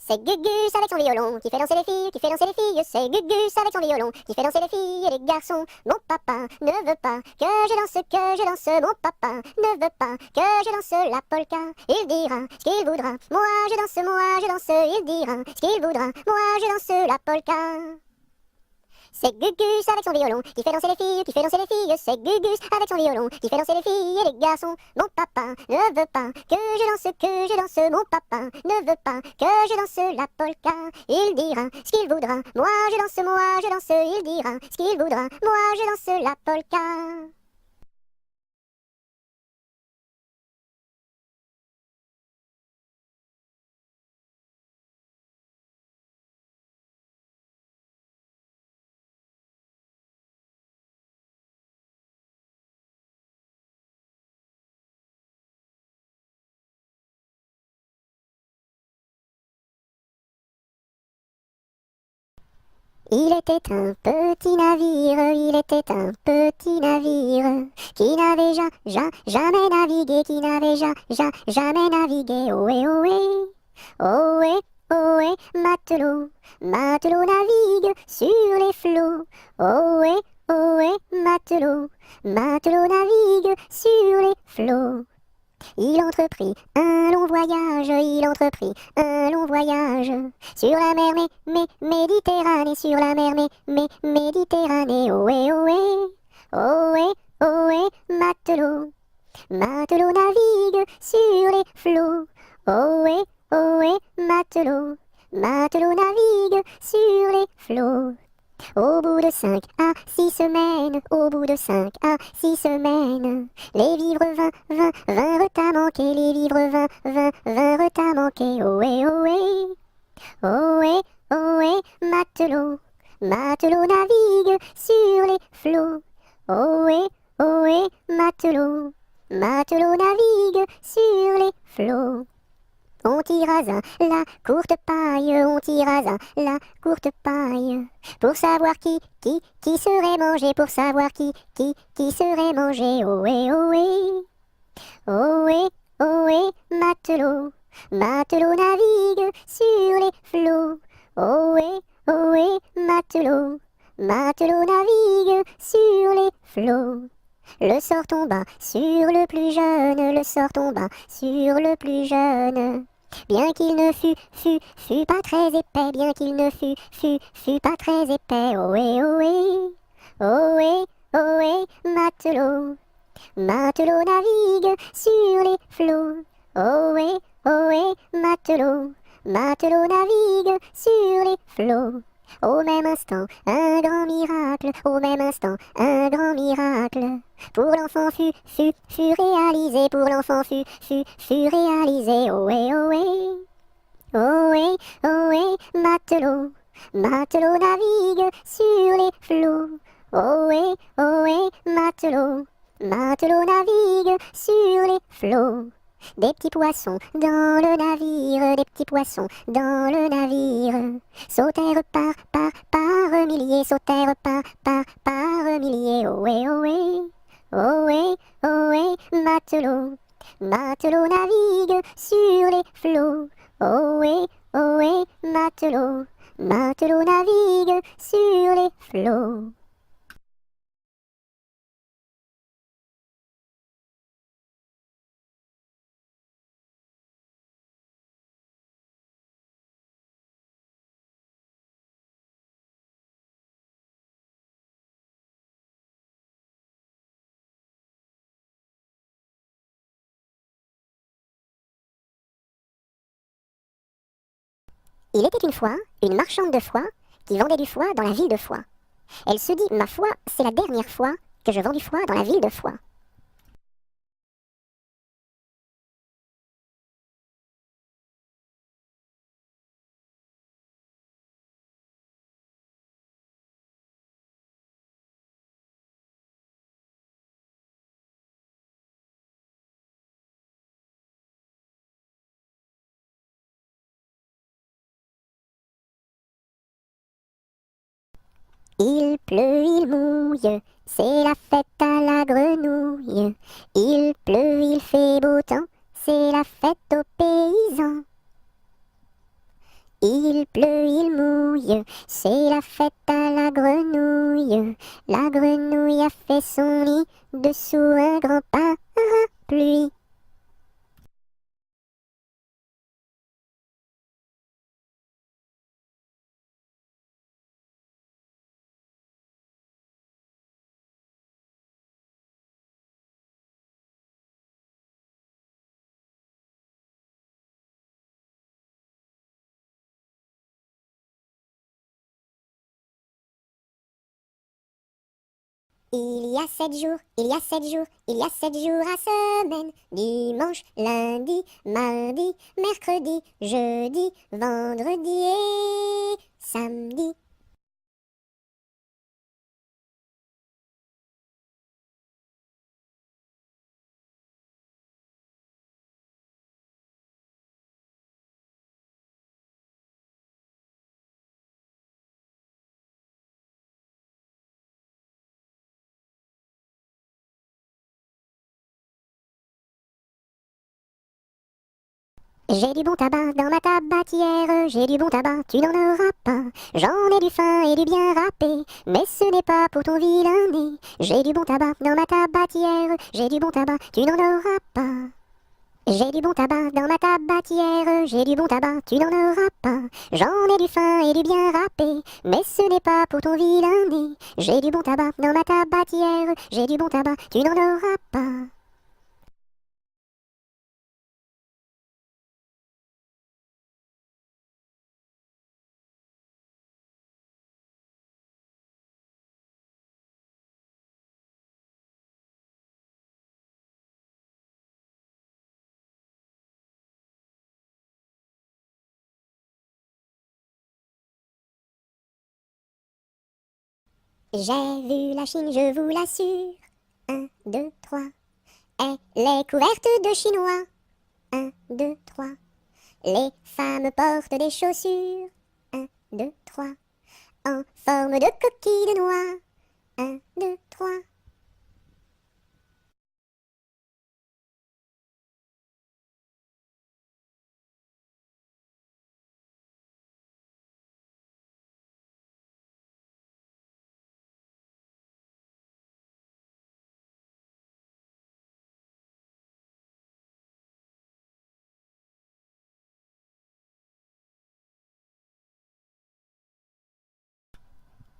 C'est Gugus avec son violon qui fait danser les filles, qui fait danser les filles. C'est Gugus avec son violon qui fait danser les filles et les garçons. Mon papa ne veut pas que je danse. Mon papa ne veut pas que je danse la polka. Il dira ce qu'il voudra. Moi je danse. Il dira ce qu'il voudra. Moi je danse la polka. C'est Gugus avec son violon qui fait danser les filles, qui fait danser les filles. C'est Gugus avec son violon qui fait danser les filles et les garçons. Mon papa ne veut pas que je danse. Mon papa ne veut pas que je danse la polka. Il dira ce qu'il voudra. Moi je danse. Il dira ce qu'il voudra. Moi je danse la polka. Il était un petit navire, il était un petit navire qui n'avait jamais navigué, qui n'avait jamais navigué. Ohé, ohé, ohé, ohé, matelot, matelot navigue sur les flots. Ohé, ohé, matelot, matelot navigue sur les flots. Il entreprit un long voyage, il entreprit un long voyage sur la mer Méditerranée, sur la mer Méditerranée. Ohé, ohé, ohé, ohé, matelot, matelot navigue sur les flots. Ohé, ohé, matelot, matelot navigue sur les flots. Au bout de 5 à 6 semaines, au bout de 5 à 6 semaines, les vivres vinrent à manquer, les vivres vinrent à manquer. Ohé, ohé, ohé, ohé, matelot, matelot navigue sur les flots. Ohé, ohé, matelot, matelot navigue sur les flots. On tirasa la courte paille, on tirasa la courte paille, pour savoir qui serait mangé, pour savoir qui serait mangé. Ohé, ohé, ohé, ohé, matelot, matelot navigue sur les flots. Ohé, ohé, matelot, matelot navigue sur les flots. Le sort tomba sur le plus jeune, le sort tomba sur le plus jeune. Bien qu'il ne fût pas très épais, bien qu'il ne fût pas très épais. Ohé, ohé, ohé, ohé, matelot, matelot navigue sur les flots. Ohé, ohé, matelot, matelot navigue sur les flots. Au même instant, un grand miracle, au même instant, un grand miracle. Pour l'enfant fut réalisé, pour l'enfant fut réalisé. Ohé, ohé, ohé, ohé, matelot, matelot navigue sur les flots. Ohé, ohé, matelot, matelot navigue sur les flots. Des petits poissons dans le navire, des petits poissons dans le navire. Sautèrent par milliers, sautèrent par milliers. Ohé, ohé, ohé, ohé, matelot, matelot navigue sur les flots. Ohé, ohé, matelot, matelot navigue sur les flots. Il était une fois une marchande de foie qui vendait du foie dans la ville de Foix. Elle se dit, ma foi, c'est la dernière fois que je vends du foie dans la ville de Foix. Il pleut, il mouille, c'est la fête à la grenouille. Il pleut, il fait beau temps, c'est la fête aux paysans. Il pleut, il mouille, c'est la fête à la grenouille. La grenouille a fait son nid dessous un grand parapluie. Il y a 7 jours, il y a 7 jours, il y a 7 jours à semaine. Dimanche, lundi, mardi, mercredi, jeudi, vendredi et samedi. J'ai du bon tabac dans ma tabatière, j'ai du bon tabac, tu n'en auras pas. J'en ai du fin et du bien râpé, mais ce n'est pas pour ton vilain nez. J'ai du bon tabac dans ma tabatière, j'ai du bon tabac, tu n'en auras pas. J'ai du bon tabac dans ma tabatière, j'ai du bon tabac, tu n'en auras pas. J'en ai du fin et du bien râpé, mais ce n'est pas pour ton vilain nez. J'ai du bon tabac dans ma tabatière, j'ai du bon tabac, tu n'en auras pas. J'ai vu la Chine, je vous l'assure. Un, deux, trois. Elle est couverte de chinois. Un, deux, trois. Les femmes portent des chaussures. Un, deux, trois. En forme de coquille de noix. Un, deux, trois.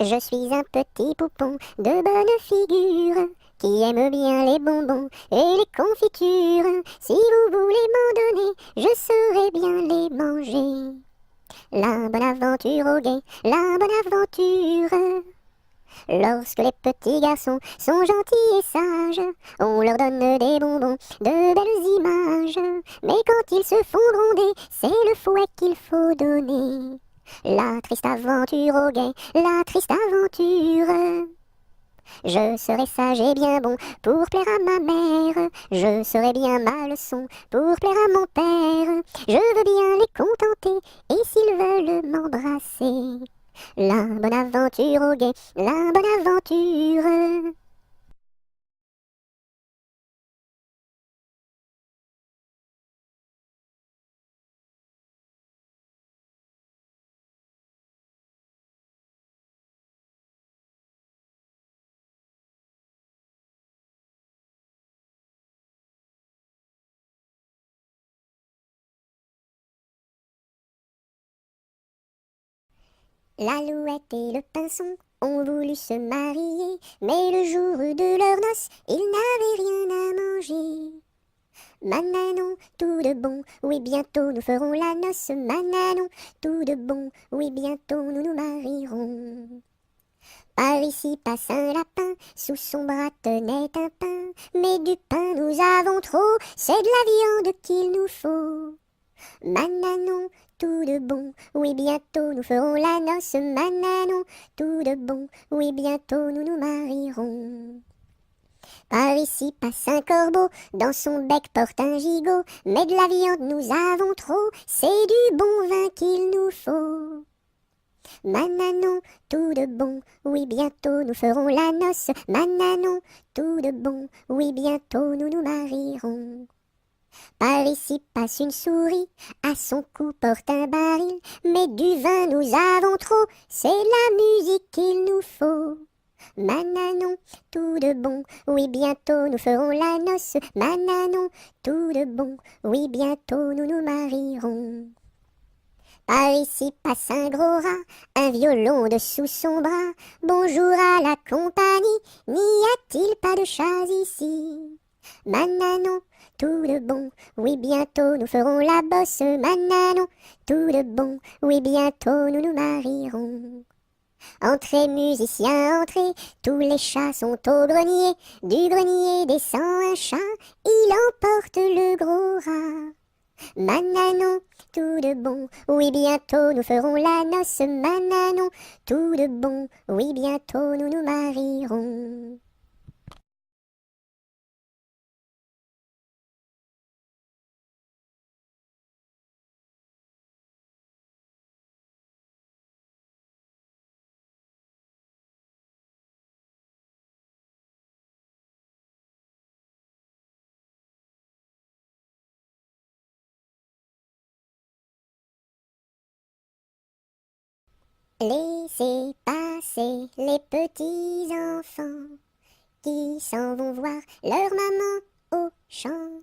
Je suis un petit poupon de bonne figure qui aime bien les bonbons et les confitures. Si vous voulez m'en donner, je saurai bien les manger. La bonne aventure au guet, la bonne aventure. Lorsque les petits garçons sont gentils et sages, on leur donne des bonbons, de belles images. Mais quand ils se font gronder, c'est le fouet qu'il faut donner. La triste aventure au guet, la triste aventure. Je serai sage et bien bon pour plaire à ma mère. Je serai bien ma leçon pour plaire à mon père. Je veux bien les contenter et s'ils veulent m'embrasser. La bonne aventure au guet, la bonne aventure. L'alouette et le pinson ont voulu se marier, mais le jour de leur noces, ils n'avaient rien à manger. Mananon, tout de bon, oui bientôt nous ferons la noce. Mananon, tout de bon, oui bientôt nous nous marierons. Par ici passe un lapin, sous son bras tenait un pain. Mais du pain nous avons trop, c'est de la viande qu'il nous faut. Mananon, tout de bon, oui bientôt nous ferons la noce. Mananon, tout de bon, oui bientôt nous nous marierons. Par ici passe un corbeau, dans son bec porte un gigot. Mais de la viande nous avons trop, c'est du bon vin qu'il nous faut. Mananon, tout de bon, oui bientôt nous ferons la noce. Mananon, tout de bon, oui bientôt nous nous marierons. Par ici passe une souris, à son cou porte un baril. Mais du vin nous avons trop, c'est la musique qu'il nous faut. Mananon, tout de bon, oui bientôt nous ferons la noce. Mananon, tout de bon, oui bientôt nous nous marierons. Par ici passe un gros rat, un violon dessous son bras. Bonjour à la compagnie, n'y a-t-il pas de chats ici? Mananon, tout de bon, oui bientôt nous ferons la bosse. Mananon, tout de bon, oui bientôt nous nous marierons. Entrez musiciens, entrez, tous les chats sont au grenier. Du grenier descend un chat, il emporte le gros rat. Mananon, tout de bon, oui bientôt nous ferons la noce. Mananon, tout de bon, oui bientôt nous nous marierons. Laissez passer les petits enfants qui s'en vont voir leur maman au champ.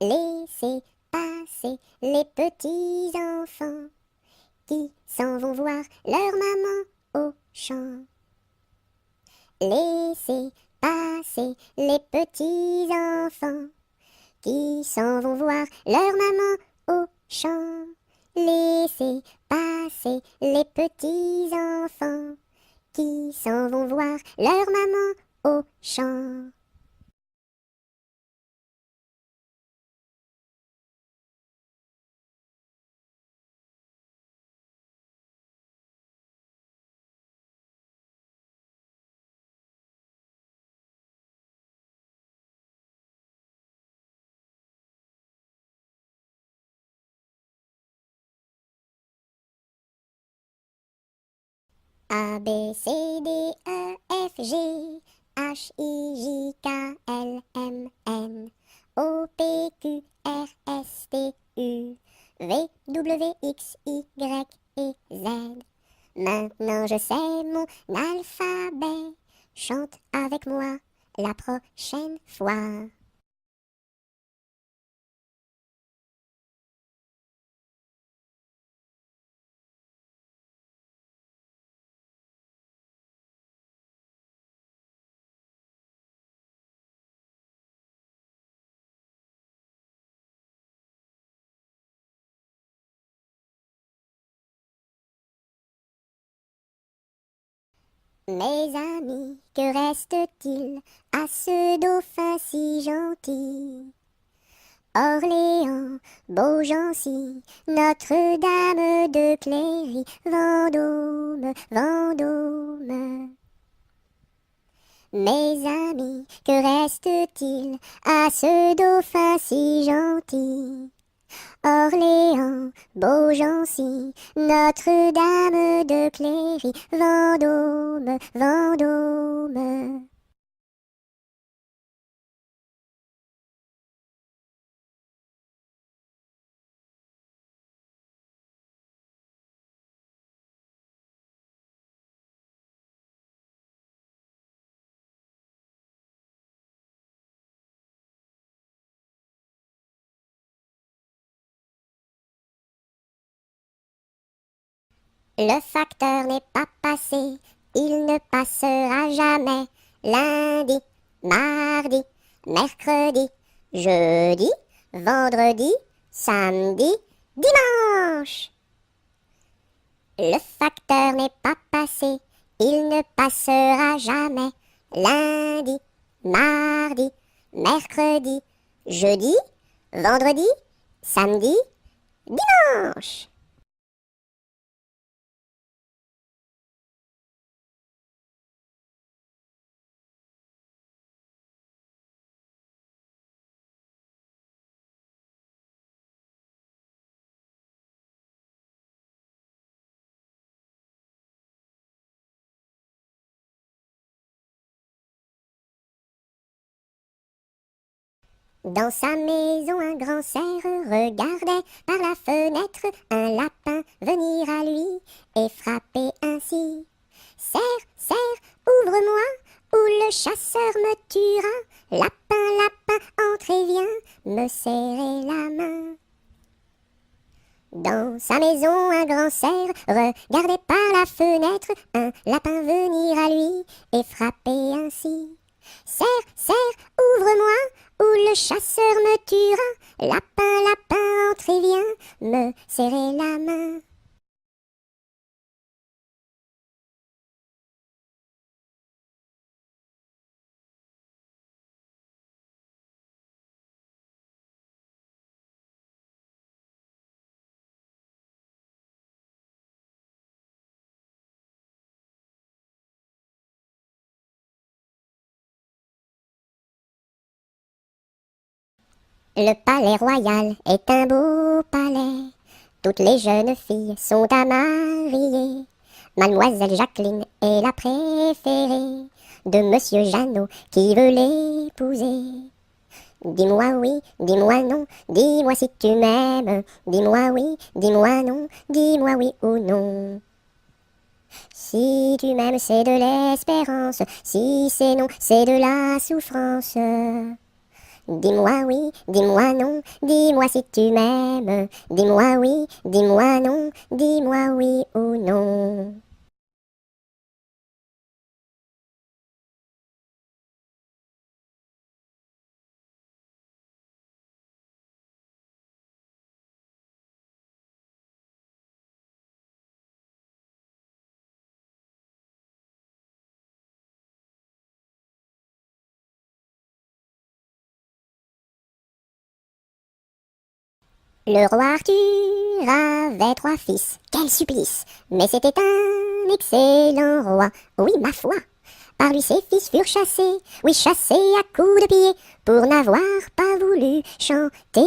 Laissez passer les petits enfants qui s'en vont voir leur maman au champ. Laissez passer les petits enfants qui s'en vont voir leur maman au champ. Laissez passer les petits enfants qui s'en vont voir leur maman au champ. A, B, C, D, E, F, G, H, I, J, K, L, M, N, O, P, Q, R, S, T, U, V, W, X, Y et Z. Maintenant je sais mon alphabet, chante avec moi la prochaine fois. Mes amis, que reste-t-il à ce dauphin si gentil? Orléans, Beaugency, Notre-Dame de Cléry, Vendôme, Vendôme. Mes amis, que reste-t-il à ce dauphin si gentil? Orléans, Beaugency, Notre-Dame de Cléry, Vendôme, Vendôme. Le facteur n'est pas passé, il ne passera jamais. Lundi, mardi, mercredi, jeudi, vendredi, samedi, dimanche. Le facteur n'est pas passé, il ne passera jamais. Lundi, mardi, mercredi, jeudi, vendredi, samedi, dimanche. Dans sa maison, un grand cerf regardait par la fenêtre un lapin venir à lui et frapper ainsi. Cerf, cerf, ouvre-moi, ou le chasseur me tuera. Lapin, lapin, entre et viens me serrer la main. Dans sa maison, un grand cerf regardait par la fenêtre un lapin venir à lui et frapper ainsi. Cerf, cerf, ouvre-moi, ou le chasseur me tuera. Lapin, lapin, entre et viens me serrer la main. Le palais royal est un beau palais. Toutes les jeunes filles sont à marier. Mademoiselle Jacqueline est la préférée de Monsieur Jeannot qui veut l'épouser. Dis-moi oui, dis-moi non, dis-moi si tu m'aimes. Dis-moi oui, dis-moi non, dis-moi oui ou non. Si tu m'aimes, c'est de l'espérance. Si c'est non, c'est de la souffrance. Dis-moi oui, dis-moi non, dis-moi si tu m'aimes. Dis-moi oui, dis-moi non, dis-moi oui ou non. Le roi Arthur avait 3 fils, quel supplice! Mais c'était un excellent roi, oui ma foi. Par lui ses fils furent chassés, oui chassés à coups de pied, pour n'avoir pas voulu chanter.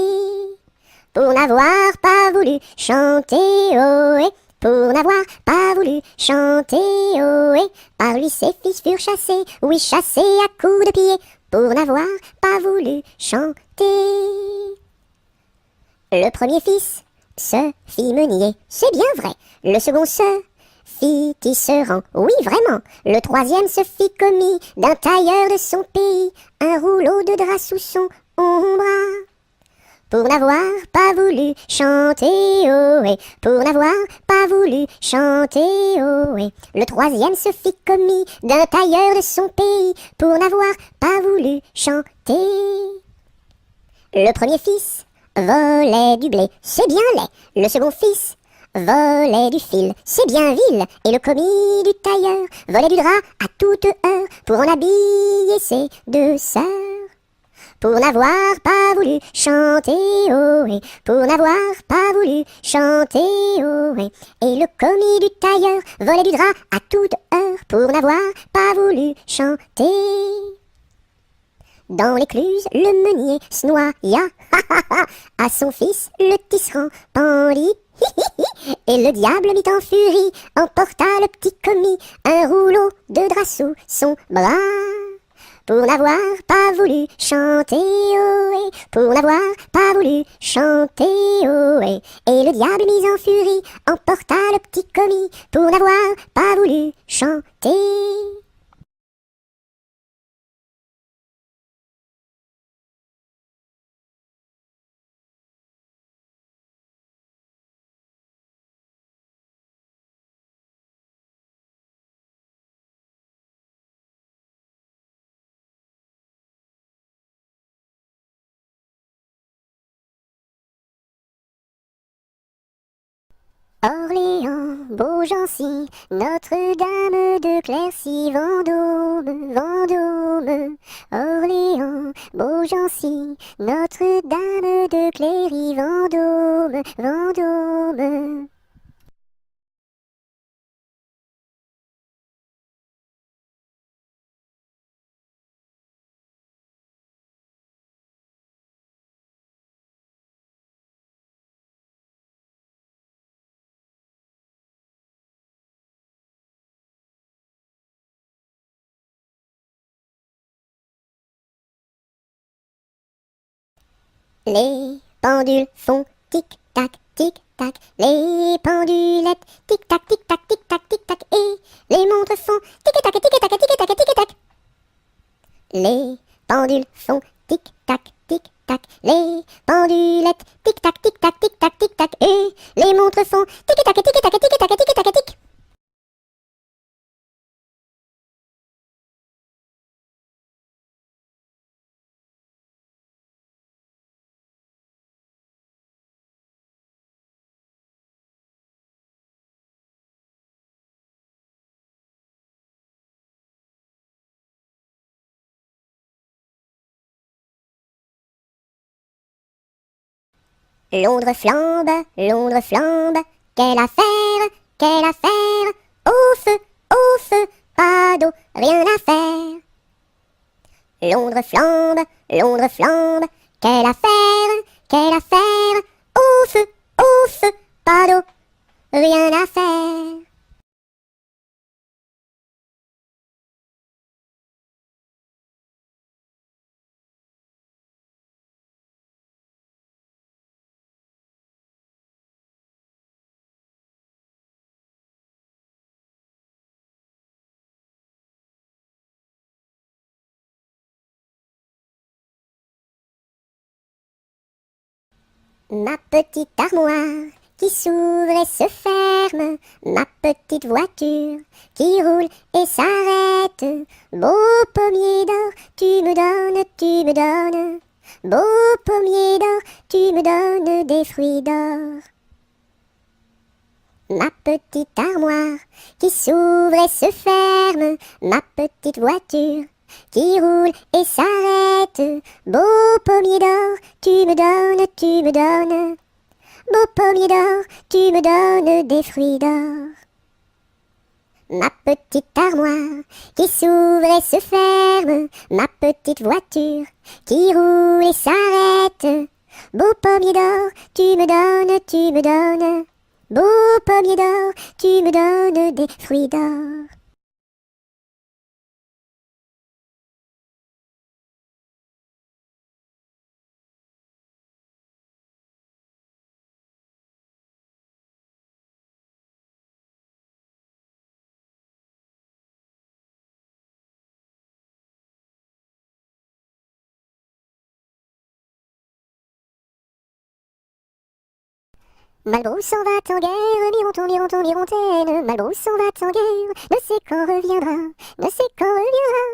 Pour n'avoir pas voulu chanter, ohé, pour n'avoir pas voulu chanter, ohé. Par lui ses fils furent chassés, oui chassés à coups de pied, pour n'avoir pas voulu chanter. Le premier fils se fit meunier, c'est bien vrai. Le second se fit tisserand, oui vraiment. Le troisième se fit commis d'un tailleur de son pays, un rouleau de drap sous son ombre. Pour n'avoir pas voulu chanter, ohé, pour n'avoir pas voulu chanter, ohé. Le troisième se fit commis d'un tailleur de son pays, pour n'avoir pas voulu chanter. Le premier fils volait du blé, c'est bien laid. Le second fils Volait du fil, c'est bien vil, et le commis du tailleur volait du drap à toute heure pour en habiller ses deux sœurs. Pour n'avoir pas voulu chanter ohé, pour n'avoir pas voulu chanter ohé. Et le commis du tailleur volait du drap à toute heure pour n'avoir pas voulu chanter. Dans l'écluse, le meunier se noya, à son fils le tisserand pendit, et le diable mit en furie, emporta le petit commis, un rouleau de drap sous son bras. Pour n'avoir pas voulu chanter ohé, pour n'avoir pas voulu chanter ohé. Et le diable mis en furie, emporta le petit commis, pour n'avoir pas voulu chanter. Orléans, Beaugency, Notre-Dame de Clercy, Vendôme, Vendôme. Orléans, Beaugency, Notre-Dame de Cléry, Vendôme, Vendôme. Les pendules font tic-tac, tic-tac, les pendulettes tic-tac, tic-tac, tic-tac, tic-tac, et les montres font tic-tac, tic-tac, tic-tac, tic-tac. Les pendules font tic-tac, tic-tac, les pendulettes tic-tac, tic-tac, tic-tac, tic-tac, et les montres font tic-tac, tic-tac, tic-tac, tic-tac, tic. Londres flambe, quelle affaire, au feu, pas d'eau, rien à faire. Londres flambe, quelle affaire, au feu, pas d'eau, rien à faire. Ma petite armoire qui s'ouvre et se ferme, ma petite voiture qui roule et s'arrête. Beau pommier d'or, tu me donnes, beau pommier d'or, tu me donnes des fruits d'or. Ma petite armoire qui s'ouvre et se ferme, ma petite voiture qui roule et s'arrête. Beau pommier d'or, tu me donnes, beau pommier d'or, tu me donnes des fruits d'or. Ma petite armoire qui s'ouvre et se ferme, ma petite voiture qui roule et s'arrête. Beau pommier d'or, tu me donnes, beau pommier d'or, tu me donnes des fruits d'or. Malbrousse s'en va en guerre, mironton, mironton, mirontaine. Malbrousse s'en va en guerre, ne sait quand reviendra, ne sait quand reviendra.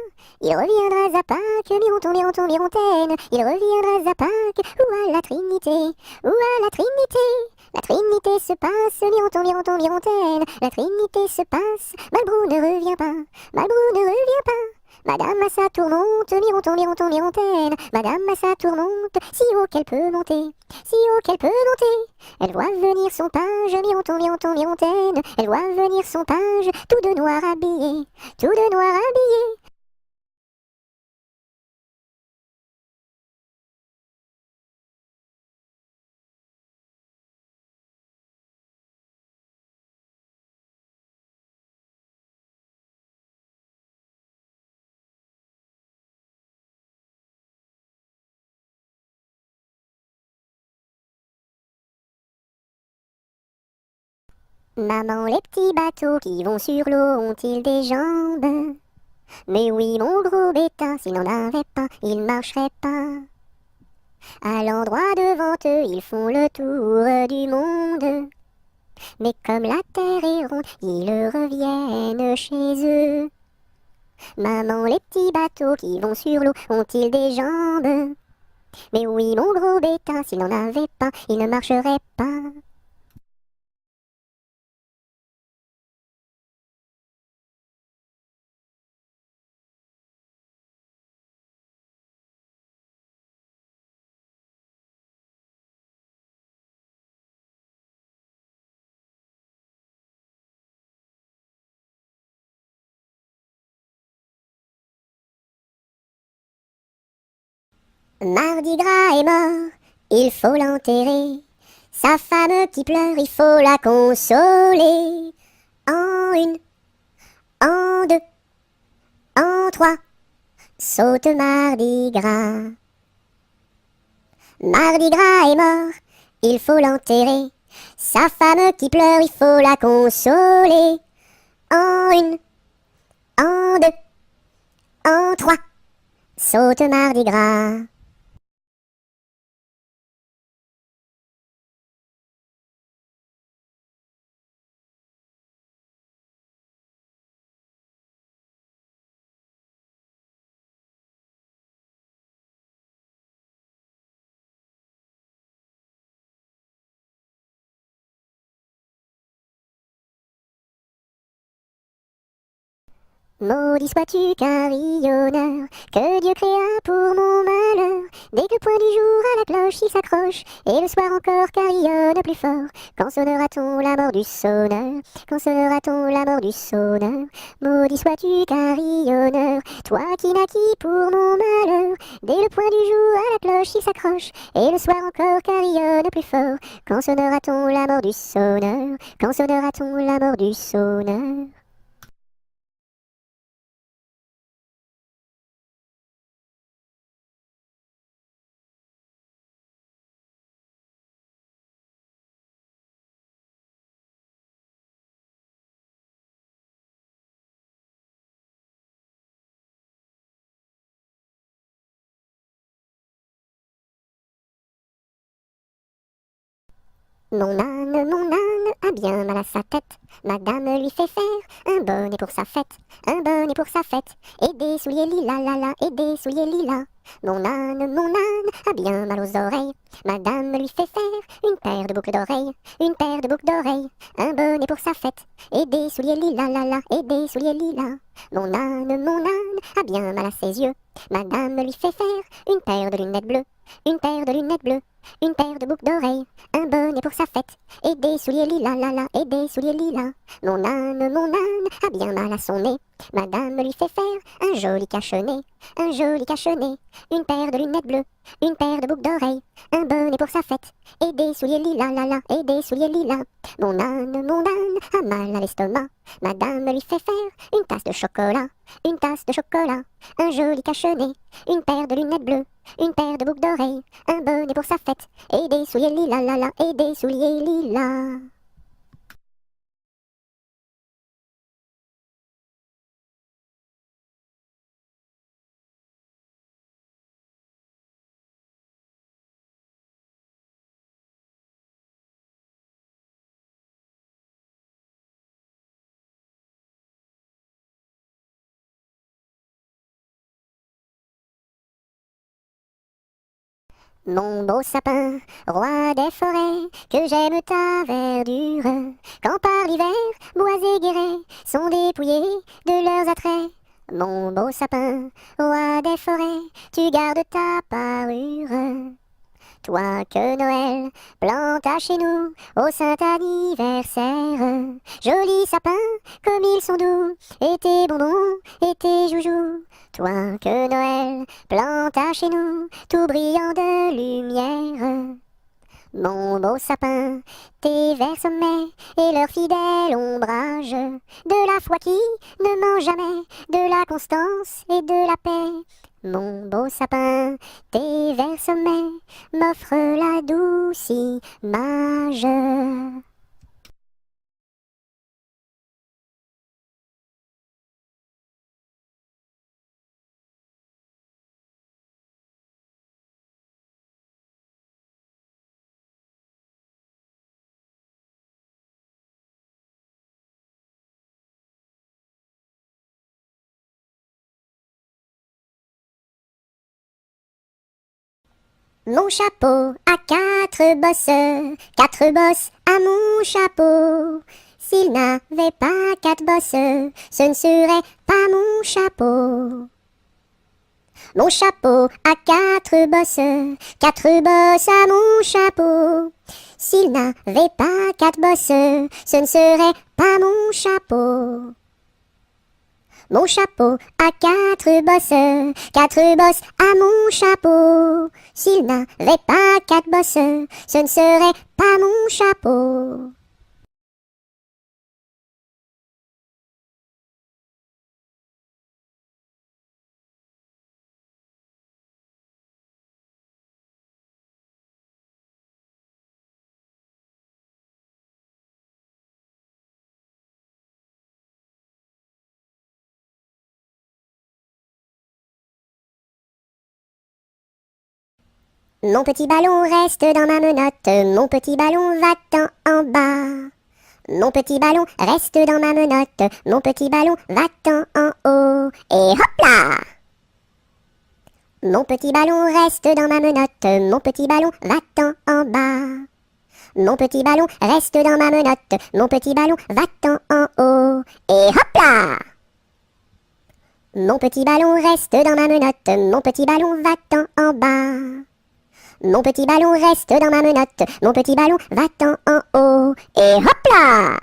Il reviendra à Pâques, mironton, mironton, mirontaine. Il reviendra à Pâques, ou à la Trinité, ou à la Trinité. La Trinité se passe, mironton, mironton, mirontaine. La Trinité se passe, Malbrou ne revient pas, Malbrou ne revient pas. Madame à sa tourmente, mironton, mironton, mirontaine. Madame à sa tourmente, si haut qu'elle peut monter, si haut qu'elle peut monter. Elle voit venir son page, mironton, mironton, mirontaine. Elle voit venir son page, tout de noir habillé, tout de noir habillé. Maman, les petits bateaux qui vont sur l'eau ont-ils des jambes? Mais oui, mon gros bêta, s'il n'en avait pas, il marcherait pas. À l'endroit devant eux, ils font le tour du monde. Mais comme la terre est ronde, ils reviennent chez eux. Maman, les petits bateaux qui vont sur l'eau ont-ils des jambes? Mais oui, mon gros bêta, s'il n'en avait pas, il ne marcherait pas. Mardi Gras est mort, il faut l'enterrer. Sa femme qui pleure, il faut la consoler. En une, en deux, en trois, saute Mardi Gras. Mardi Gras est mort, il faut l'enterrer. Sa femme qui pleure, il faut la consoler. En une, en deux, en trois, saute Mardi Gras. Maudit sois-tu carillonneur, que Dieu créa pour mon malheur. Dès que le point du jour à la cloche il s'accroche, et le soir encore carillonne plus fort. Quand sonnera-t-on la mort du sonneur? Quand sonnera-t-on la mort du sonneur? Maudit sois-tu carillonneur, toi qui naquis pour mon malheur. Dès le point du jour à la cloche il s'accroche, et le soir encore carillonne plus fort. Quand sonnera-t-on la mort du sonneur? Quand sonnera-t-on la mort du sonneur? Mon âne a bien mal à sa tête. Madame lui fait faire un bonnet pour sa fête, un bonnet pour sa fête, et des souliers lilas, la la, et des souliers lilas. Mon âne a bien mal aux oreilles. Madame lui fait faire une paire de boucles d'oreilles, une paire de boucles d'oreilles, un bonnet pour sa fête, et des souliers lilas, la la, et des souliers lilas. Mon âne a bien mal à ses yeux. Madame lui fait faire une paire de lunettes bleues, une paire de lunettes bleues, une paire de boucles d'oreilles, un bonnet pour sa fête, et des souliers lilas, la la, et des souliers lilas. Mon âne a bien mal à son nez. Madame lui fait faire un joli cache-nez, un joli cache-nez, une paire de lunettes bleues, une paire de boucles d'oreilles, un bonnet pour sa fête, et des souliers lilas, la la, et des souliers lilas. Mon âne a mal à l'estomac. Madame lui fait faire une tasse de chocolat, une tasse de chocolat, un joli cache-nez, une paire de lunettes bleues, une paire de boucles d'oreilles, un bonnet pour sa fête, et des souliers lilas, la la, et des souliers lilas. Mon beau sapin, roi des forêts, que j'aime ta verdure, quand par l'hiver, bois et guérets sont dépouillés de leurs attraits. Mon beau sapin, roi des forêts, tu gardes ta parure. Toi que Noël planta chez nous au saint anniversaire. Jolis sapins, comme ils sont doux, et tes bonbons, et tes joujoux. Toi que Noël planta chez nous, tout brillant de lumière. Mon beau sapin, tes verts sommets et leur fidèle ombrage, de la foi qui ne ment jamais, de la constance et de la paix. Mon beau sapin, tes verts sommets m'offrent la douce image. Mon chapeau a quatre bosses à mon chapeau. S'il n'avait pas quatre bosses, ce ne serait pas mon chapeau. Mon chapeau a quatre bosses à mon chapeau. S'il n'avait pas quatre bosses, ce ne serait pas mon chapeau. Mon chapeau a quatre bosses à mon chapeau. S'il n'avait pas quatre bosses, ce ne serait pas mon chapeau. Mon petit ballon reste dans ma menotte, mon petit ballon va-t'en en bas. Mon petit ballon reste dans ma menotte, mon petit ballon va-t'en en haut. Et hop là! Mon petit ballon reste dans ma menotte, mon petit ballon va-t'en en bas. Mon petit ballon reste dans ma menotte, mon petit ballon va-t'en en haut. Et hop là! Mon petit ballon reste dans ma menotte, mon petit ballon va-t'en en bas. Mon petit ballon reste dans ma menotte, mon petit ballon va-t'en en haut. Et hop là!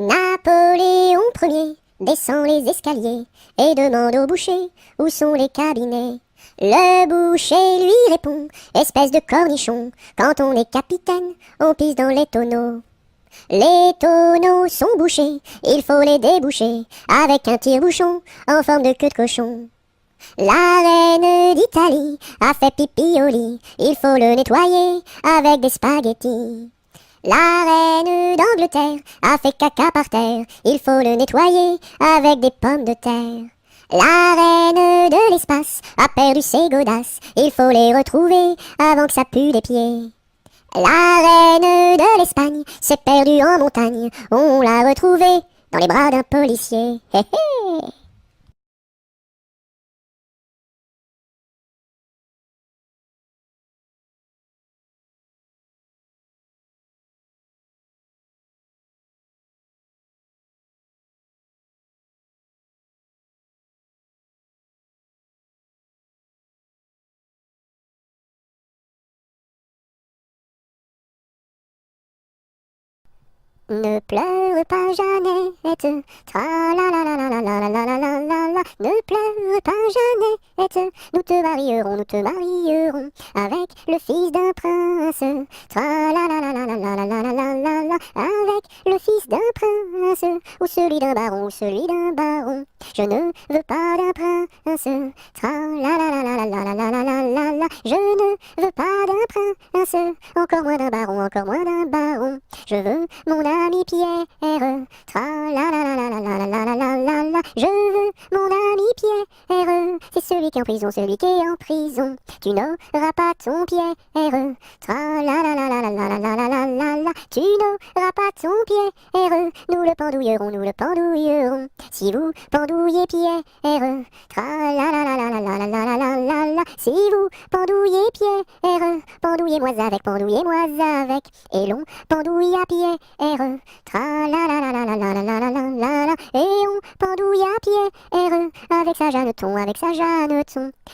Napoléon Ier descend les escaliers et demande au boucher où sont les cabinets. Le boucher lui répond, espèce de cornichon, quand on est capitaine, on pisse dans les tonneaux. Les tonneaux sont bouchés, il faut les déboucher avec un tire-bouchon en forme de queue de cochon. La reine d'Italie a fait pipi au lit, il faut le nettoyer avec des spaghettis. La reine d'Angleterre a fait caca par terre, il faut le nettoyer avec des pommes de terre. La reine de l'espace a perdu ses godasses, il faut les retrouver avant que ça pue des pieds. La reine de l'Espagne s'est perdue en montagne, on l'a retrouvée dans les bras d'un policier. Hé hé. Ne pleure pleure pas, Jeannette. Tra la la la la la la la la la la la la. Ne pleure pas, Jeannette. Nous te marierons avec le fils d'un prince. Tra la la la la la la la la la la la la. Avec le fils d'un prince, ou celui d'un baron, ou celui d'un baron. Je ne veux pas d'un prince. Tra la la la la la la la la la la la. Je ne veux pas d'un prince, encore moins d'un baron, encore moins d'un baron. Je veux mon ami Pierre. Tra la la la la la la la la la la la. Je veux mon ami Pierre. C'est celui qui est en prison, celui qui est en prison. Tu n'auras pas ton Pierre. Tra la la la la la la la la la la la. Tu n'auras pas ton Pierre. Nous le pendouillerons, nous le pendouillerons. Si vous pendouillez Pierre. Tra la la la la la la la la la la la. Si vous pendouillez Pierre. Pendouillez-moi avec. Et l'on pendouille à Pierre. Tra la la la la la la la la la la la la. Et on pendouille à Pierre. Avec sa Jeanneton,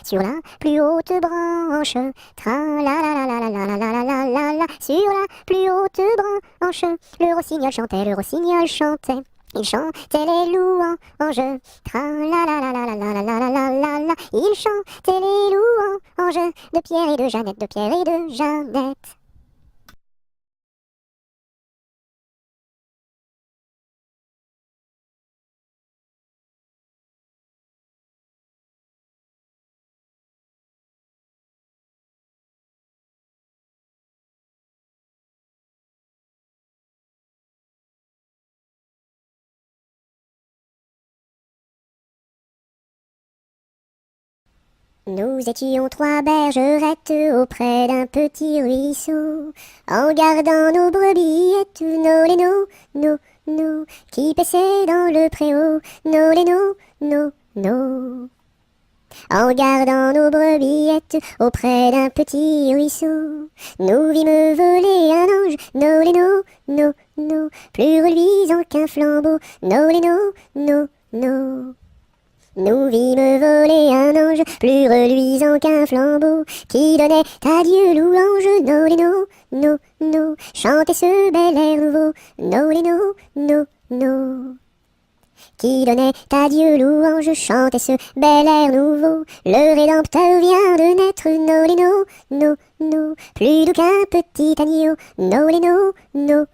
sur la plus haute branche. Tra la la la la la la la la la la la. Sur la plus haute branche. Le rossignol chantait. Il chantait les louanges. Tra la la la la la la la la la la la. Il chantait les louanges de Pierre et de Jeannette. Nous étions trois bergerettes auprès d'un petit ruisseau, en gardant nos brebillettes, nos laines, nos, qui paissaient dans le préau, nos laines, nos. En gardant nos brebillettes auprès d'un petit ruisseau, nous vîmes voler un ange, nos laines, nos, plus reluisant qu'un flambeau, nos laines, nos. Nous vîmes voler un ange, plus reluisant qu'un flambeau, qui donnait à Dieu louange, no, chantez ce bel air nouveau, no, qui donnait à Dieu louange, chantez ce bel air nouveau, le Rédempteur vient de naître, no, plus doux qu'un petit agneau, no.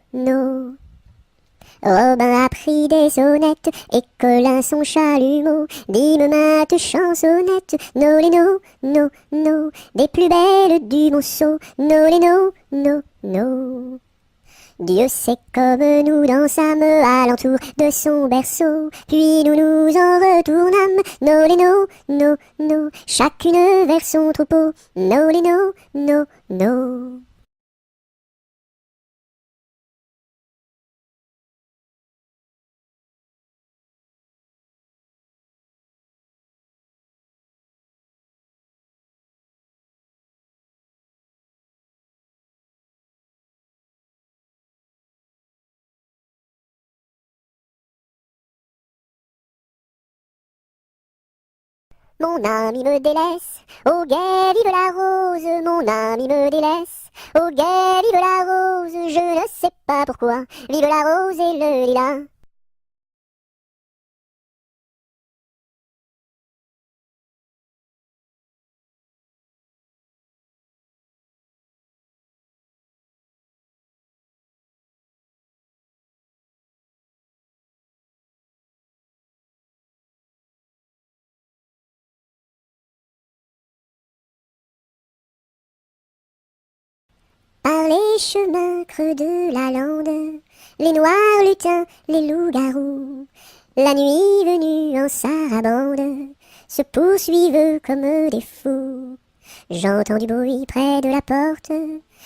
Robin a pris des sonnettes, et Colin son chalumeau, dîme mate chansonnette, no, des plus belles du Monceau, no. Dieu sait comme nous dansâmes alentour de son berceau, puis nous nous en retournâmes, no, chacune vers son troupeau, no. Mon ami me délaisse, au guet vive la rose, mon ami me délaisse, au guet vive la rose, je ne sais pas pourquoi, vive la rose et le lilas. Par les chemins creux de la lande, les noirs lutins, les loups-garous, la nuit venue en sarabande, se poursuivent comme des fous. J'entends du bruit près de la porte,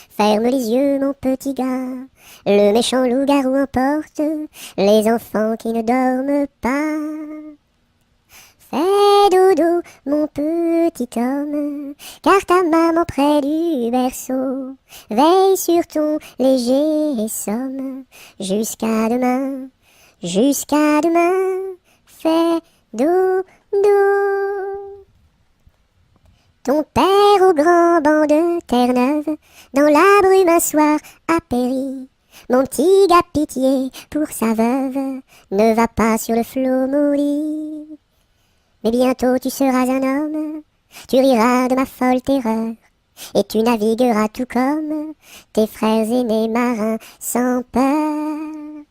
ferme les yeux mon petit gars, le méchant loup-garou emporte les enfants qui ne dorment pas. Fais dodo, mon petit homme, car ta maman près du berceau veille sur ton léger somme. Jusqu'à demain, fais dodo. Ton père au grand banc de Terre-Neuve, dans la brume un soir a péri, mon petit gars pitié pour sa veuve, ne va pas sur le flot maudit. Mais bientôt tu seras un homme, tu riras de ma folle terreur, et tu navigueras tout comme tes frères aînés marins sans peur.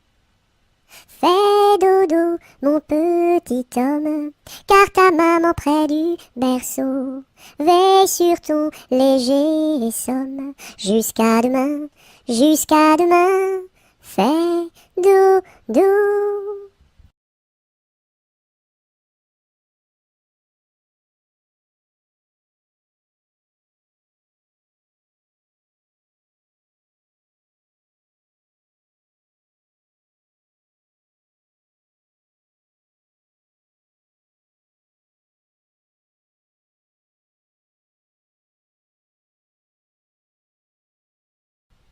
Fais dodo, mon petit homme, car ta maman près du berceau veille sur ton léger somme. Jusqu'à demain, jusqu'à demain, fais dodo.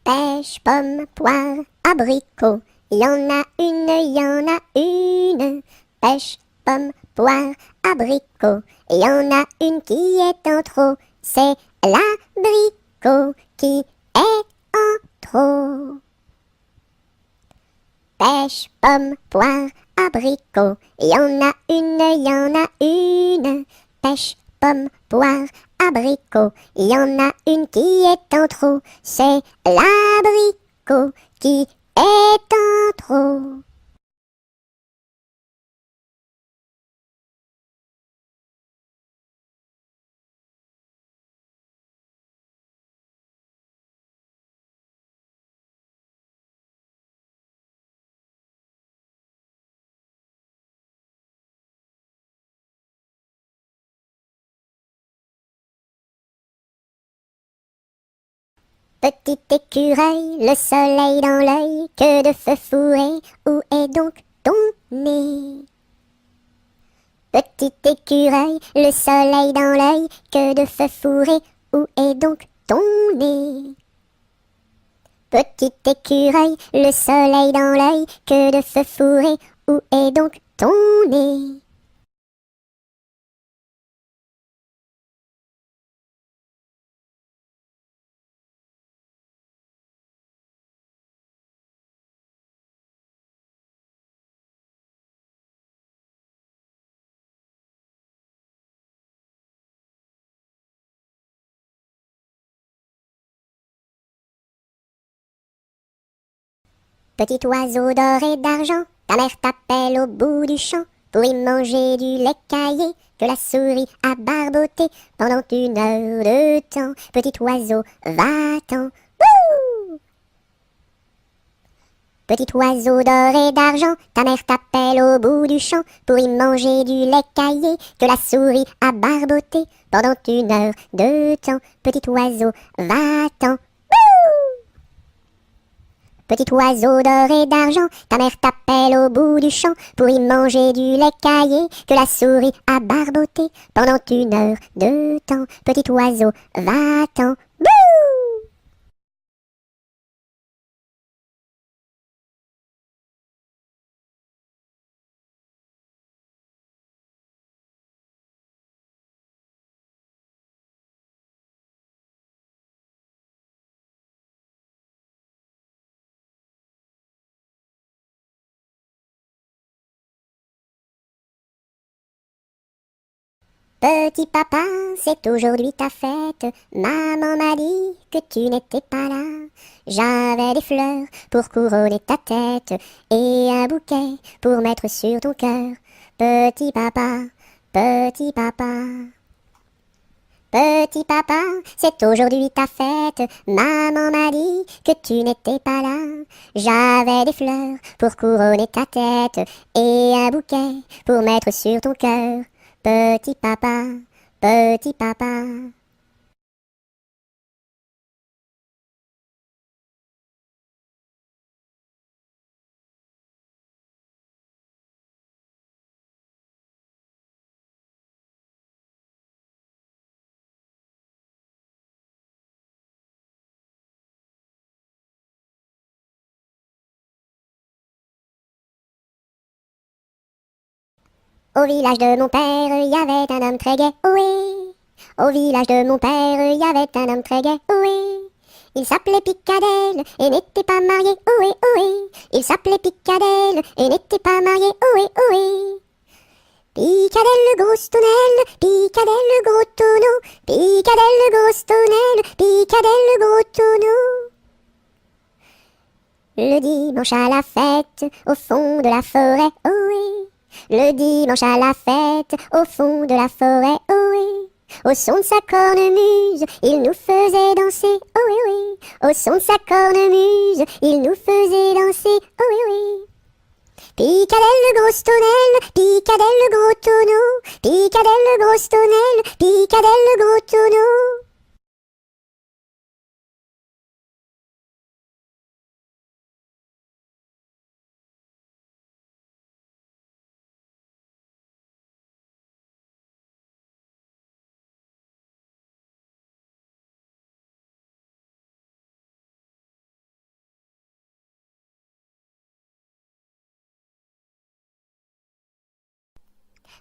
Pêche, pomme, poire, abricot, y en a une, y en a une. Pêche, pomme, poire, abricot, y en a une qui est en trop. C'est l'abricot qui est en trop. Pêche, pomme, poire, abricot, y en a une, y en a une. Pêche, pomme, poire, abricot, y en a une qui est en trop. C'est l'abricot qui est en trop. Petit écureuil, le soleil dans l'œil, que de feu fourré, où est donc ton nez? Petit écureuil, le soleil dans l'œil, que de feu fourré, où est donc ton nez? Petit écureuil, le soleil dans l'œil, que de feu fourré, où est donc ton nez? Petit oiseau d'or et d'argent, ta mère t'appelle au bout du champ pour y manger du lait caillé que la souris a barboté pendant 1 heure de temps. Petit oiseau, va-t'en. Wouh! Petit oiseau d'or et d'argent, ta mère t'appelle au bout du champ pour y manger du lait caillé que la souris a barboté pendant 1 heure de temps. Petit oiseau, va-t'en. Petit oiseau d'or et d'argent, ta mère t'appelle au bout du champ pour y manger du lait caillé que la souris a barboté pendant 1 heure de temps. Petit oiseau, va-t'en. Bouh! Petit papa, c'est aujourd'hui ta fête. Maman m'a dit que tu n'étais pas là. J'avais des fleurs pour couronner ta tête et un bouquet pour mettre sur ton cœur. Petit papa, petit papa. Petit papa, c'est aujourd'hui ta fête. Maman m'a dit que tu n'étais pas là. J'avais des fleurs pour couronner ta tête et un bouquet pour mettre sur ton cœur. Petit papa, petit papa. Au village de mon père, il y avait un homme très gai, oui. Au village de mon père, il y avait un homme très gai, oui. Il s'appelait Picadelle et n'était pas marié, ohé ohé. Il s'appelait Picadelle et n'était pas marié, ohé ohé. Picadelle le gros tonnelle, Picadelle le gros tonneau, Picadelle le gros tonnelle, Picadelle le gros tonneau. Le dimanche à la fête, au fond de la forêt, ohé. Le dimanche à la fête, au fond de la forêt, ohé. Au son de sa cornemuse, il nous faisait danser, ohé ohé. Au son de sa cornemuse, il nous faisait danser, ohé ohé. Picadelle le gros tonnelle, Picadelle le gros tonneau, Picadelle le gros tonnelle, Picadelle le gros tonneau.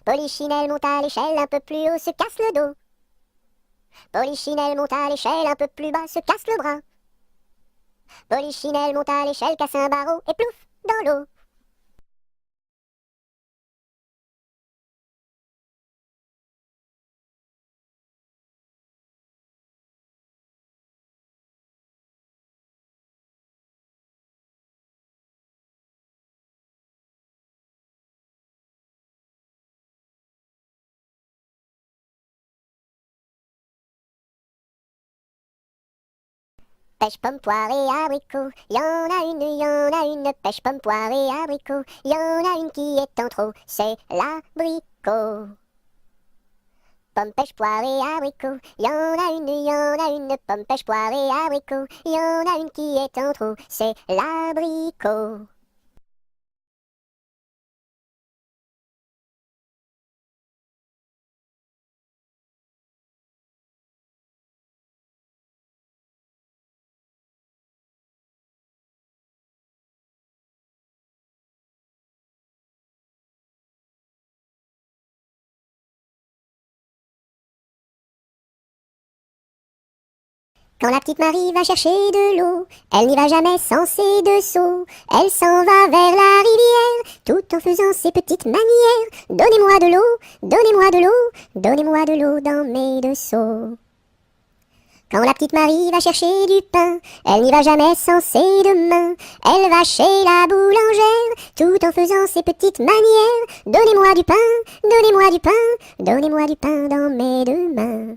Polichinelle monte à l'échelle, un peu plus haut, se casse le dos. Polichinelle monte à l'échelle, un peu plus bas, se casse le bras. Polichinelle monte à l'échelle, casse un barreau et plouf, dans l'eau. Pêche, pomme, poire et abricot, y en a une, pêche, pomme, poire et abricot, y en a une qui est en trop, c'est l'abricot. Pomme, pêche, poire et abricot, y en a une, pomme, pêche, poire et abricot, y en a une qui est en trop, c'est l'abricot. Quand la petite Marie va chercher de l'eau, elle n'y va jamais sans ses deux seaux. Elle s'en va vers la rivière, tout en faisant ses petites manières. Donnez-moi de l'eau, donnez-moi de l'eau, donnez-moi de l'eau dans mes deux seaux. Quand la petite Marie va chercher du pain, elle n'y va jamais sans ses deux mains. Elle va chez la boulangère, tout en faisant ses petites manières. Donnez-moi du pain, donnez-moi du pain, donnez-moi du pain dans mes deux mains.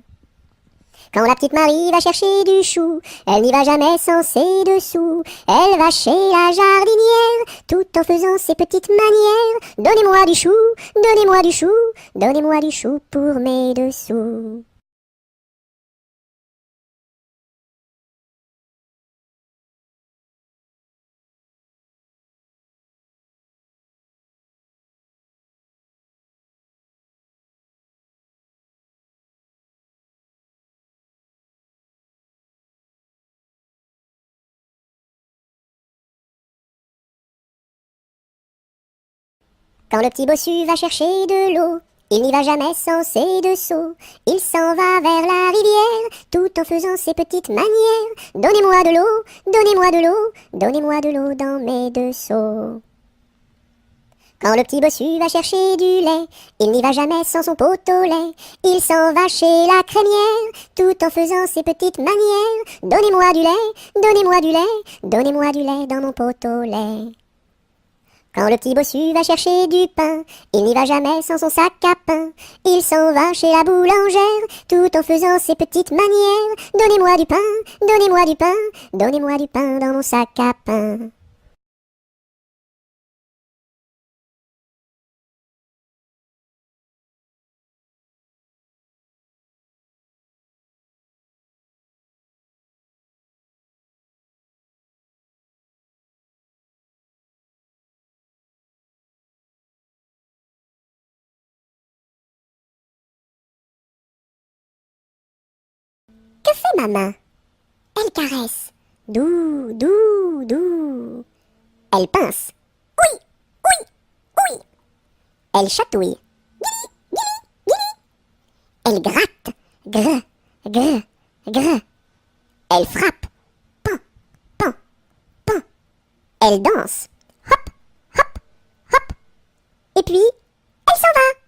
Quand la petite Marie va chercher du chou, elle n'y va jamais sans ses dessous. Elle va chez la jardinière, tout en faisant ses petites manières. Donnez-moi du chou, donnez-moi du chou, donnez-moi du chou pour mes dessous. Quand le petit bossu va chercher de l'eau, il n'y va jamais sans ses deux seaux. Il s'en va vers la rivière, tout en faisant ses petites manières. Donnez-moi de l'eau, donnez-moi de l'eau, donnez-moi de l'eau dans mes deux seaux. Quand le petit bossu va chercher du lait, il n'y va jamais sans son pot au lait. Il s'en va chez la crémière, tout en faisant ses petites manières. Donnez-moi du lait, donnez-moi du lait, donnez-moi du lait dans mon pot au lait. Quand le petit bossu va chercher du pain, il n'y va jamais sans son sac à pain. Il s'en va chez la boulangère, tout en faisant ses petites manières. Donnez-moi du pain, donnez-moi du pain, donnez-moi du pain dans mon sac à pain. Que fait ma main? Elle caresse. Doux, doux, doux. Elle pince. Oui, oui, oui. Elle chatouille. Elle gratte. Grr, grr, grr. Elle frappe. Elle danse. Hop, hop, hop. Et puis, elle s'en va.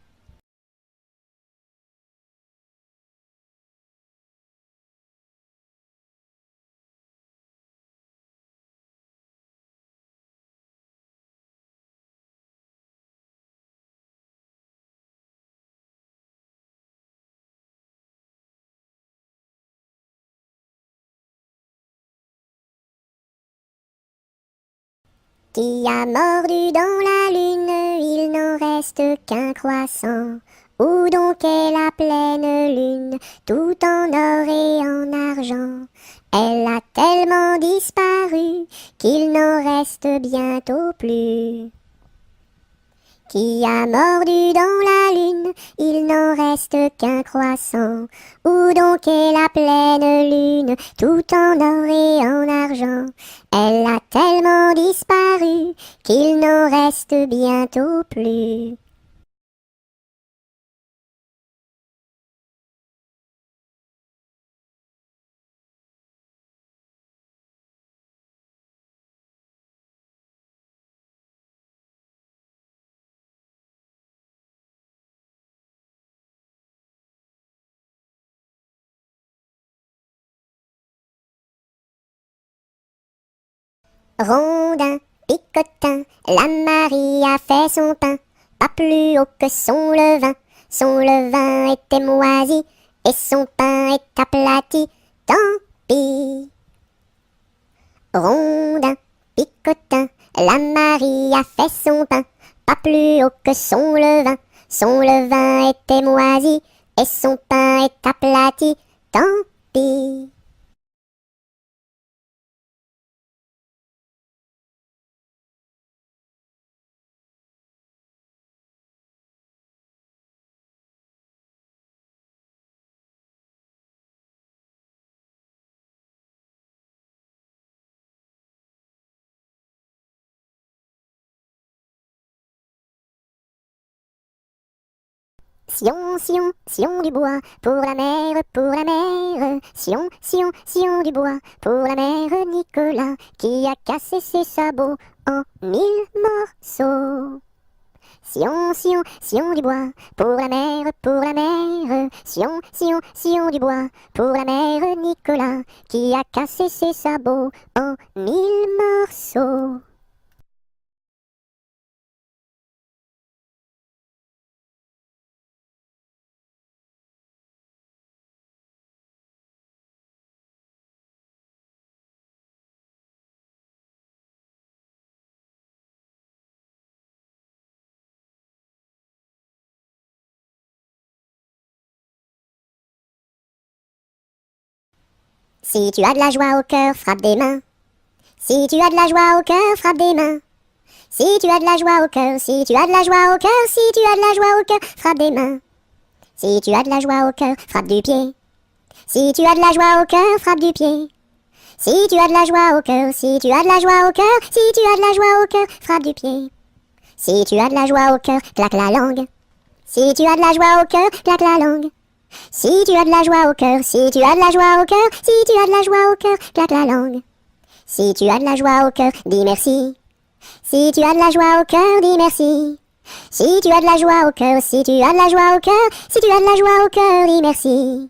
Qui a mordu dans la lune, il n'en reste qu'un croissant. Où donc est la pleine lune, tout en or et en argent? Elle a tellement disparu qu'il n'en reste bientôt plus. Qui a mordu dans la lune, il n'en reste qu'un croissant. Où donc est la pleine lune, tout en or et en argent? Elle a tellement disparu qu'il n'en reste bientôt plus. Rondin, picotin, la Marie a fait son pain, pas plus haut que son levain. Son levain était moisi et son pain est aplati, tant pis. Rondin, picotin, la Marie a fait son pain, pas plus haut que son levain. Son levain était moisi et son pain est aplati, tant pis. Sion, Sion, Sion du bois, pour la mer, pour la mer. Sion, Sion, Sion du bois, pour la mère Nicolas, qui a cassé ses sabots en 1000 morceaux. Sion, Sion, Sion du bois, pour la mer, pour la mer. Sion, Sion, Sion du bois, pour la mère Nicolas, qui a cassé ses sabots en 1000 morceaux. Si tu as de la joie au cœur, frappe des mains. Si tu as de la joie au cœur, frappe des mains. Si tu as de la joie au cœur, si tu as de la joie au cœur, si tu as de la joie au cœur, frappe des mains. Si tu as de la joie au cœur, frappe du pied. Si tu as de la joie au cœur, frappe du pied. Si tu as de la joie au cœur, si tu as de la joie au cœur, si tu as de la joie au cœur, frappe du pied. Si tu as de la joie au cœur, claque la langue. Si tu as de la joie au cœur, claque la langue. Si tu as de la joie au cœur, si tu as de la joie au cœur, si tu as de la joie au cœur, claque la langue. Si tu as de la joie au cœur, dis merci. Si tu as de la joie au cœur, dis merci. Si tu as de la joie au cœur, si tu as de la joie au cœur, si tu as de la joie au cœur, dis merci.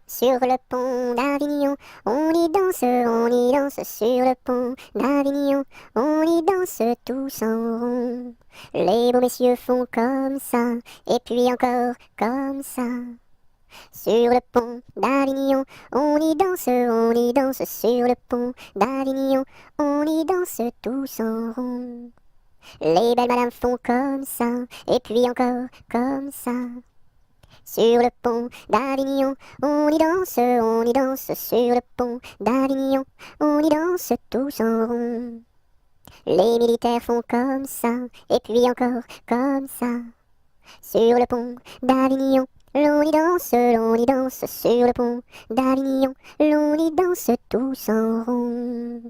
Sur le pont d'Avignon, on y danse sur le pont d'Avignon, on y danse tous en rond. Les beaux messieurs font comme ça, et puis encore comme ça. Sur le pont d'Avignon, on y danse sur le pont d'Avignon, on y danse tous en rond. Les belles madames font comme ça, et puis encore comme ça. Sur le pont d'Avignon, on y danse sur le pont d'Avignon, on y danse tous en rond. Les militaires font comme ça, et puis encore comme ça. sur le pont d'Avignon. L'on y danse sur le pont d'Avignon. L'on y danse tous en rond.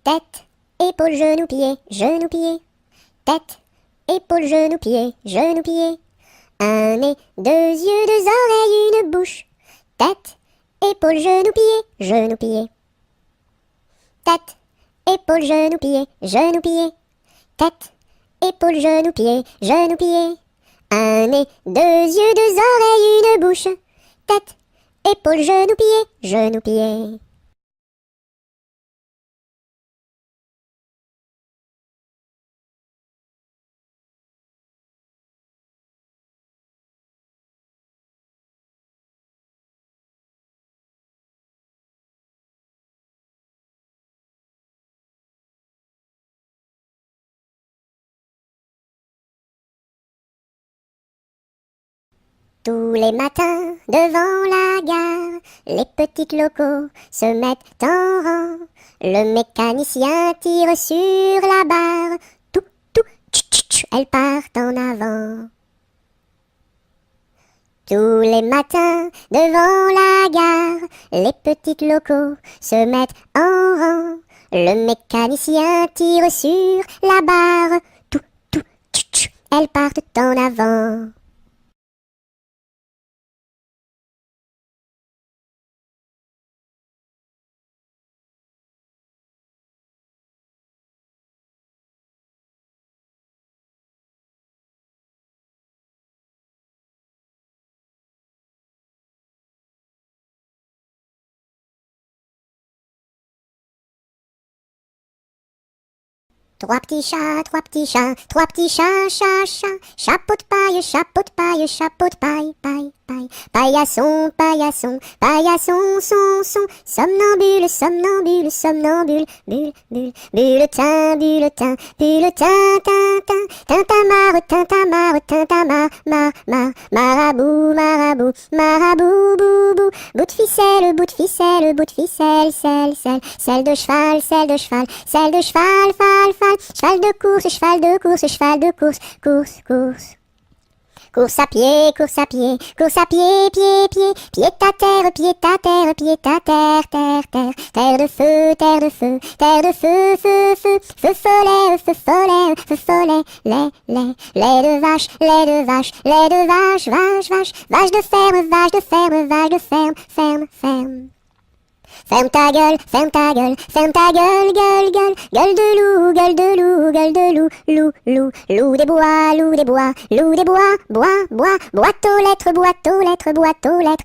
Tête, épaules, genoux, pieds, genoux, pieds. Tête, épaules, genoux, pieds, genoux, pieds. Un nez, deux yeux, deux oreilles, une bouche. Tête, épaules, genoux, pieds, genoux, pieds. Tête, épaules, genoux, pieds, genoux, pieds. Tête, épaules, genoux, pieds, genoux, pieds. Un nez, deux yeux, deux oreilles, une bouche. Tête, épaules, genoux, pieds, genoux, pieds. Tous les matins, devant la gare, les petites locaux se mettent en rang. Le mécanicien tire sur la barre. Tout, tout, tch, elles partent en avant. Tous les matins, devant la gare, les petites locaux se mettent en rang. Le mécanicien tire sur la barre. Tout, tout, tch, elles partent en avant. Trois petits chats, trois petits chats, trois petits chats, chat, chat. Chapeau de paille, chapeau de paille, chapeau de paille, paille, paille. Paillasson, paillasson, paillasson, son. Somnambule, somnambule, somnambule, bulle, bulle. Bulletin, bulletin, bulletin, tintin. Tintamarre, tintamarre, tintamarre, mar. Marabout, marabout, marabout, boubou. Bout de ficelle, bout de ficelle, bout de ficelle, selle. Selle de cheval, selle de cheval, selle de cheval, fal. Cheval de course, cheval de course, cheval de course, course. Course à pied, course à pied, course à pied, pied. Pied à terre, pied à terre, pied à terre. Terre de feu, terre de feu, terre de feu, feu. Feu follet, feu follet, feu follet. Lait de vache, lait de vache, lait de vache, vache. Vache de ferme, vache de ferme, vache de ferme. Ferme ta gueule, ferme ta gueule, ferme ta gueule, gueule. Gueule de loup, gueule de loup, gueule de loup. Loup des bois, loup des bois, loup des bois, bois. Boîte aux lettres, boîte aux lettres, boîte aux lettres.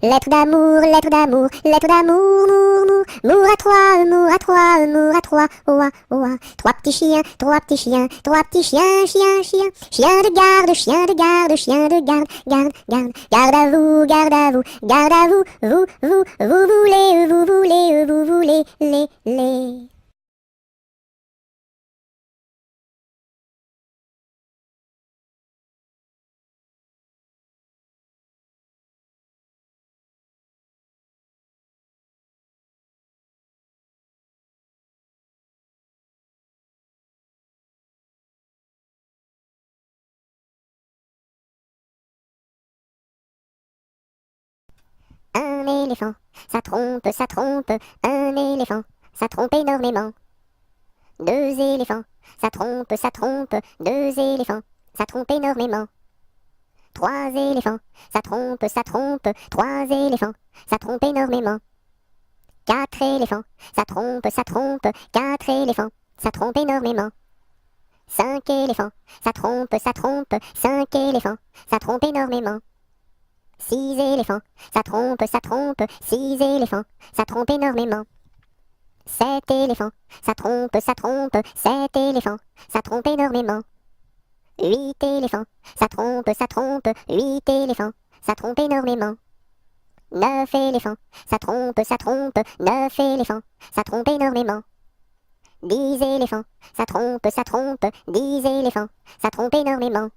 Lettre d'amour, lettre d'amour, lettre d'amour, mour. Mour à trois, mour à trois, mour à trois, oa. Trois petits chiens, trois petits chiens, trois petits chiens, chien. Chien de garde, chien de garde, chien de garde. Garde à vous, garde à vous, garde à vous, vous voulez, les. Un éléphant, ça trompe, un éléphant, ça trompe énormément. Deux éléphants, ça trompe, deux éléphants, ça trompe énormément. Trois éléphants, ça trompe, trois éléphants, ça trompe énormément. Quatre éléphants, ça trompe, quatre éléphants, ça trompe énormément. Cinq éléphants, ça trompe, cinq éléphants, ça trompe énormément. Six éléphants, ça trompe, six éléphants, ça trompe énormément. Sept éléphants, ça trompe, sept éléphants, ça trompe énormément. Huit éléphants, ça trompe, huit éléphants, ça trompe énormément. 9 éléphants, ça trompe, 9 éléphants, ça trompe énormément. 10 éléphants, ça trompe, 10 éléphants, ça trompe énormément.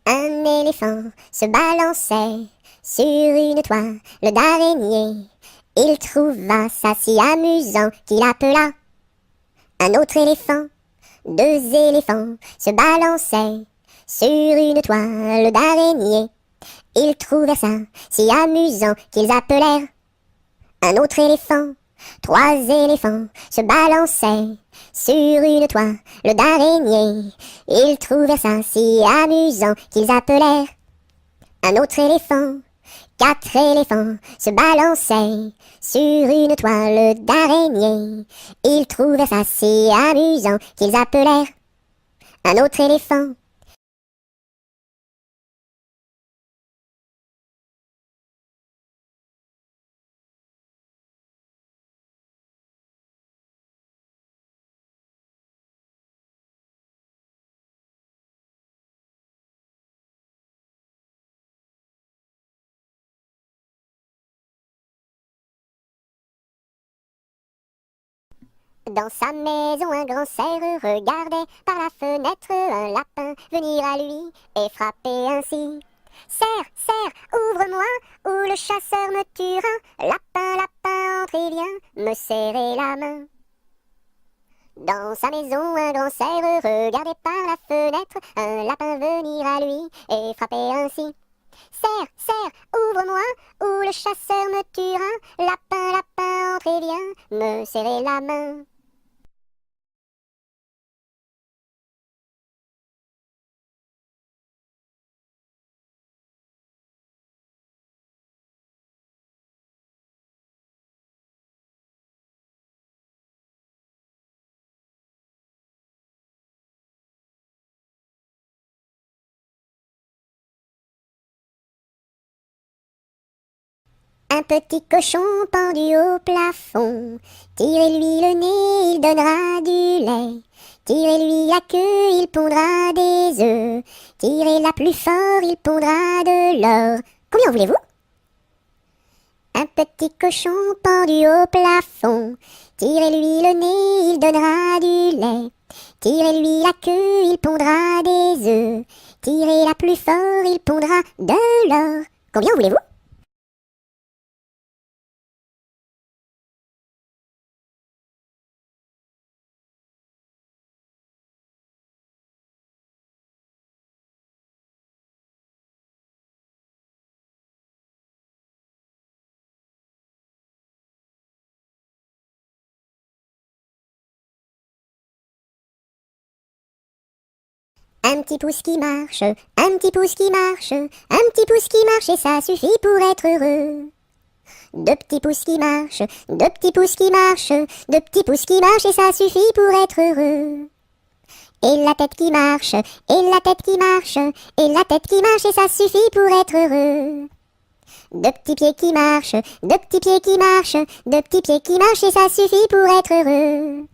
Un éléphant se balançait sur une toile d'araignée. Il trouva ça si amusant qu'il appela un autre éléphant. 2 éléphants se balançaient sur une toile d'araignée. Ils trouvèrent ça si amusant qu'ils appelèrent un autre éléphant. 3 éléphants se balançaient sur une toile d'araignée. Ils trouvèrent ça si amusant qu'ils appelèrent un autre éléphant. 4 éléphants se balançaient sur une toile d'araignée. Ils trouvèrent ça si amusant qu'ils appelèrent un autre éléphant. Dans sa maison, un grand cerf regardait par la fenêtre un lapin venir à lui et frapper ainsi. Cerf, cerf, ouvre-moi, ou le chasseur me tuera. Lapin, lapin, entre et viens me serrer la main. Dans sa maison, un grand cerf regardait par la fenêtre un lapin venir à lui et frapper ainsi. Cerf, cerf, ouvre-moi, ou le chasseur me tuera. Lapin, lapin, entre et viens me serrer la main. Un petit cochon pendu au plafond, tirez-lui le nez, il donnera du lait. Tirez-lui la queue, il pondra des œufs. Tirez-la plus fort, il pondra de l'or. Combien voulez-vous? Un petit cochon pendu au plafond, tirez-lui le nez, il donnera du lait. Tirez-lui la queue, il pondra des œufs. Tirez-la plus fort, il pondra de l'or. Combien voulez-vous? Un petit pouce qui marche, un petit pouce qui marche, un petit pouce qui marche et ça suffit pour être heureux. 2 petits pouces qui marchent, 2 petits pouces qui marchent, 2 petits pouces qui marchent et ça suffit pour être heureux. Et la tête qui marche, et la tête qui marche, et la tête qui marche et ça suffit pour être heureux. 2 petits pieds qui marchent, 2 petits pieds qui marchent, 2 petits pieds qui marchent et ça suffit pour être heureux.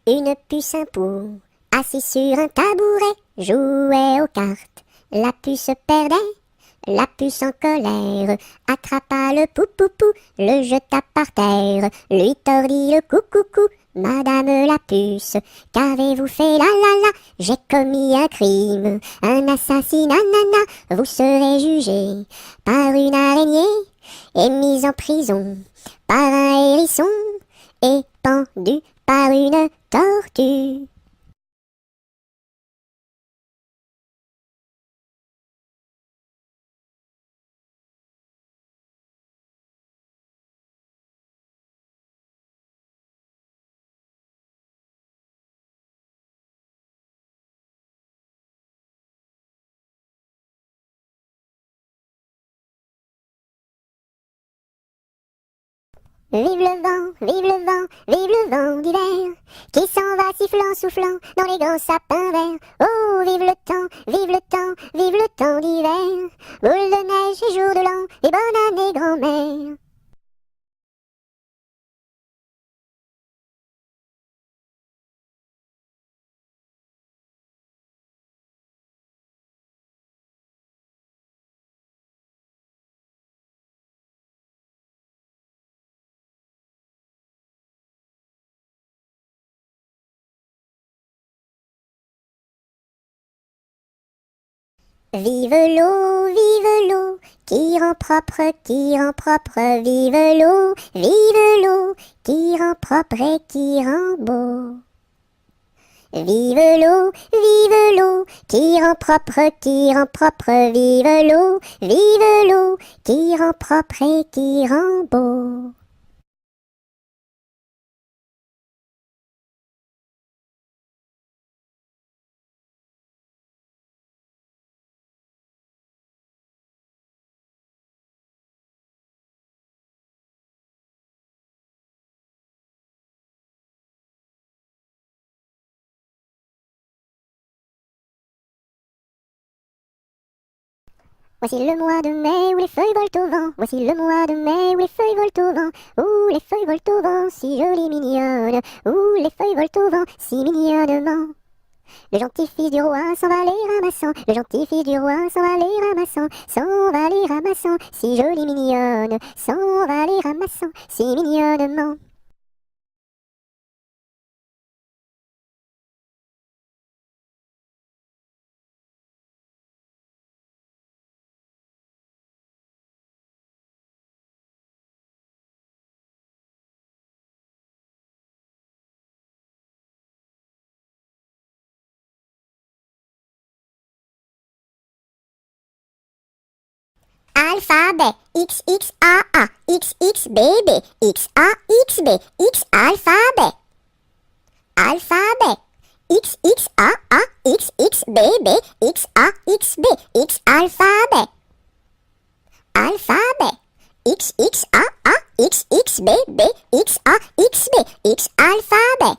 Une puce, un pou, assis sur un tabouret, jouait aux cartes. La puce perdait, la puce en colère, attrapa le pou-pou-pou, le jeta par terre, lui tordit le cou-cou-cou. Madame la puce, qu'avez-vous fait là là là? J'ai commis un crime, un assassinat, nana. Vous serez jugé par une araignée et mis en prison par un hérisson et pendu par une tortue. Vive le vent, vive le vent, vive le vent d'hiver, qui s'en va sifflant, soufflant dans les grands sapins verts. Oh, vive le temps, vive le temps, vive le temps d'hiver, boule de neige et jour de l'an, et bonne année grand-mère. Vive l'eau, qui rend propre, vive l'eau, qui rend propre et qui rend beau. Vive l'eau, qui rend propre, vive l'eau, qui rend propre et qui rend beau. Voici le mois de mai où les feuilles volent au vent. Voici le mois de mai où les feuilles volent au vent. Où les feuilles volent au vent, si jolies mignonnes. Où les feuilles volent au vent, si mignonnement. Le gentil fils du roi s'en va les ramassant. Le gentil fils du roi s'en va les ramassant. S'en va les ramassant, si jolie mignonne. S'en va les ramassant, si mignonnement. Alphabet, X, X, A, A, X, X, B, B, X, A, X, B, X, alphabet. Alphabet, X, X, A, A, X, X, B, B, X, A, X, B, X, alphabet. Alphabet, X, X, A, A, X, X, B, B, X, A, X, B, X, alphabet.